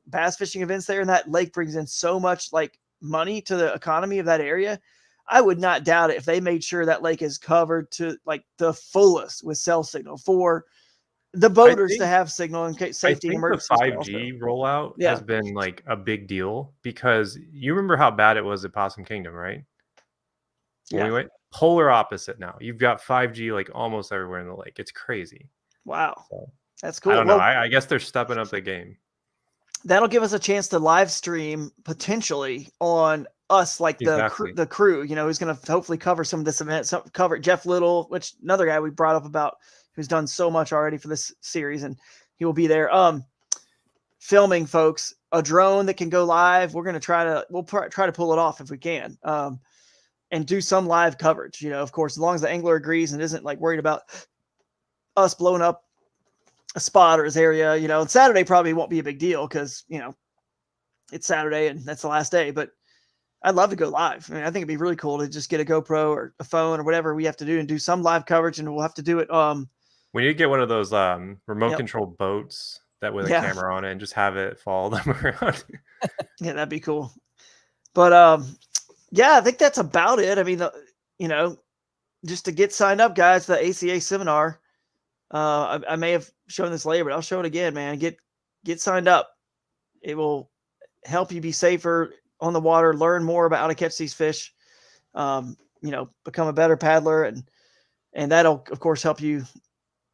bass fishing events there, and that lake brings in so much like money to the economy of that area. I would not doubt it if they made sure that lake is covered to like the fullest with cell signal for the boaters to have signal in case safety emergency. The 5G rollout has been like a big deal, because you remember how bad it was at Possum Kingdom, right? When we went polar opposite now. You've got 5G like almost everywhere in the lake. It's crazy. Wow. So, that's cool. I don't know. I guess they're stepping up the game. That'll give us a chance to live stream potentially on us, like the crew, who's going to hopefully cover some of this event. Cover Jeff Little, which another guy we brought up about, who's done so much already for this series, and he will be there filming, folks. A drone that can go live. We're going to we'll try to pull it off if we can, and do some live coverage. Of course, as long as the angler agrees and isn't like worried about us blowing up a spot or his area. And Saturday probably won't be a big deal because it's Saturday and that's the last day. But I'd love to go live. I mean, I think it'd be really cool to just get a GoPro or a phone or whatever we have to do and do some live coverage, and we'll have to do it. We need to get one of those remote control boats that with a camera on it and just have it follow them around. Yeah, that'd be cool. But yeah, I think that's about it. I mean, just to get signed up, guys, the ACA seminar. I may have shown this later, but I'll show it again, man. Get signed up. It will help you be safer on the water, learn more about how to catch these fish, become a better paddler, and that'll of course help you,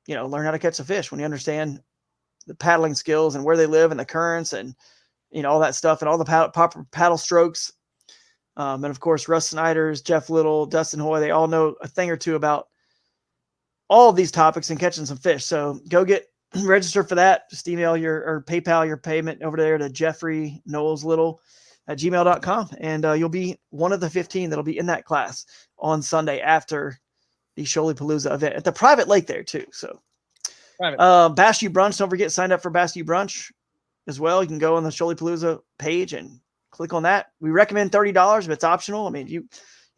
learn how to catch the fish when you understand the paddling skills and where they live and the currents and all that stuff and all the proper paddle strokes. And of course, Russ Snyder's, Jeff Little, Dustin Hoy, they all know a thing or two about all of these topics and catching some fish. So go get registered for that. Just email or PayPal your payment over there to Jeffrey Knowles Little at gmail.com. And you'll be one of the 15 that'll be in that class on Sunday after the Shoaliepalooza event at the private lake there too. So Bass U Brunch, don't forget, sign up for Bass U Brunch as well. You can go on the Shoaliepalooza page and click on that. We recommend $30, but it's optional. I mean,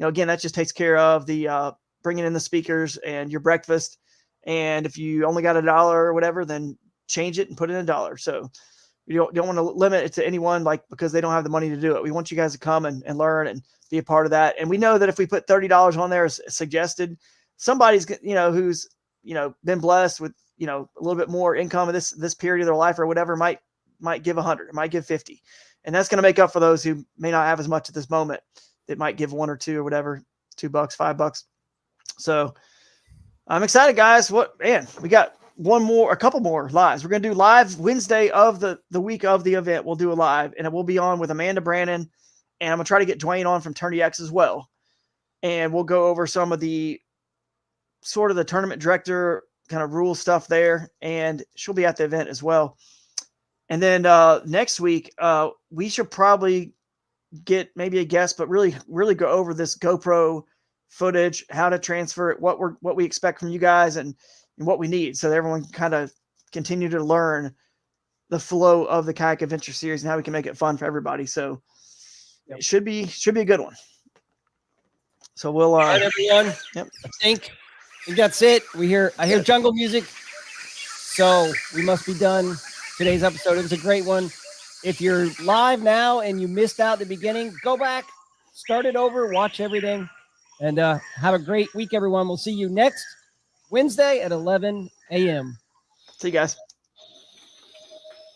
again, that just takes care of the bringing in the speakers and your breakfast. And if you only got $1 or whatever, then change it and put in $1. So you don't want to limit it to anyone because they don't have the money to do it. We want you guys to come and learn and be a part of that. And we know that if we put $30 on there as suggested, somebody's, who's, been blessed with, a little bit more income in this period of their life or whatever might give 100, might give 50. And that's going to make up for those who may not have as much at this moment. That might give 1 or 2 or whatever, $2, $5. So I'm excited, guys. We got a couple more lives. We're going to do live Wednesday of the week of the event. We'll do a live, and it will be on with Amanda Brannon, and I'm going to try to get Dwayne on from Tourney X as well. And we'll go over some of the sort of the tournament director kind of rule stuff there, and she'll be at the event as well. And then next week, we should probably get maybe a guest, but really go over this GoPro footage, how to transfer it, what we expect from you guys, and what we need, so that everyone can kind of continue to learn the flow of the Kayak Adventure Series and how we can make it fun for everybody. So it should be a good one. So we'll all right, everyone. Yep. I think that's it. I hear jungle music, so we must be done today's episode. It was a great one. If you're live now and you missed out the beginning, go back, start it over, watch everything, and have a great week, everyone. We'll see you next Wednesday at 11 a.m. See you guys.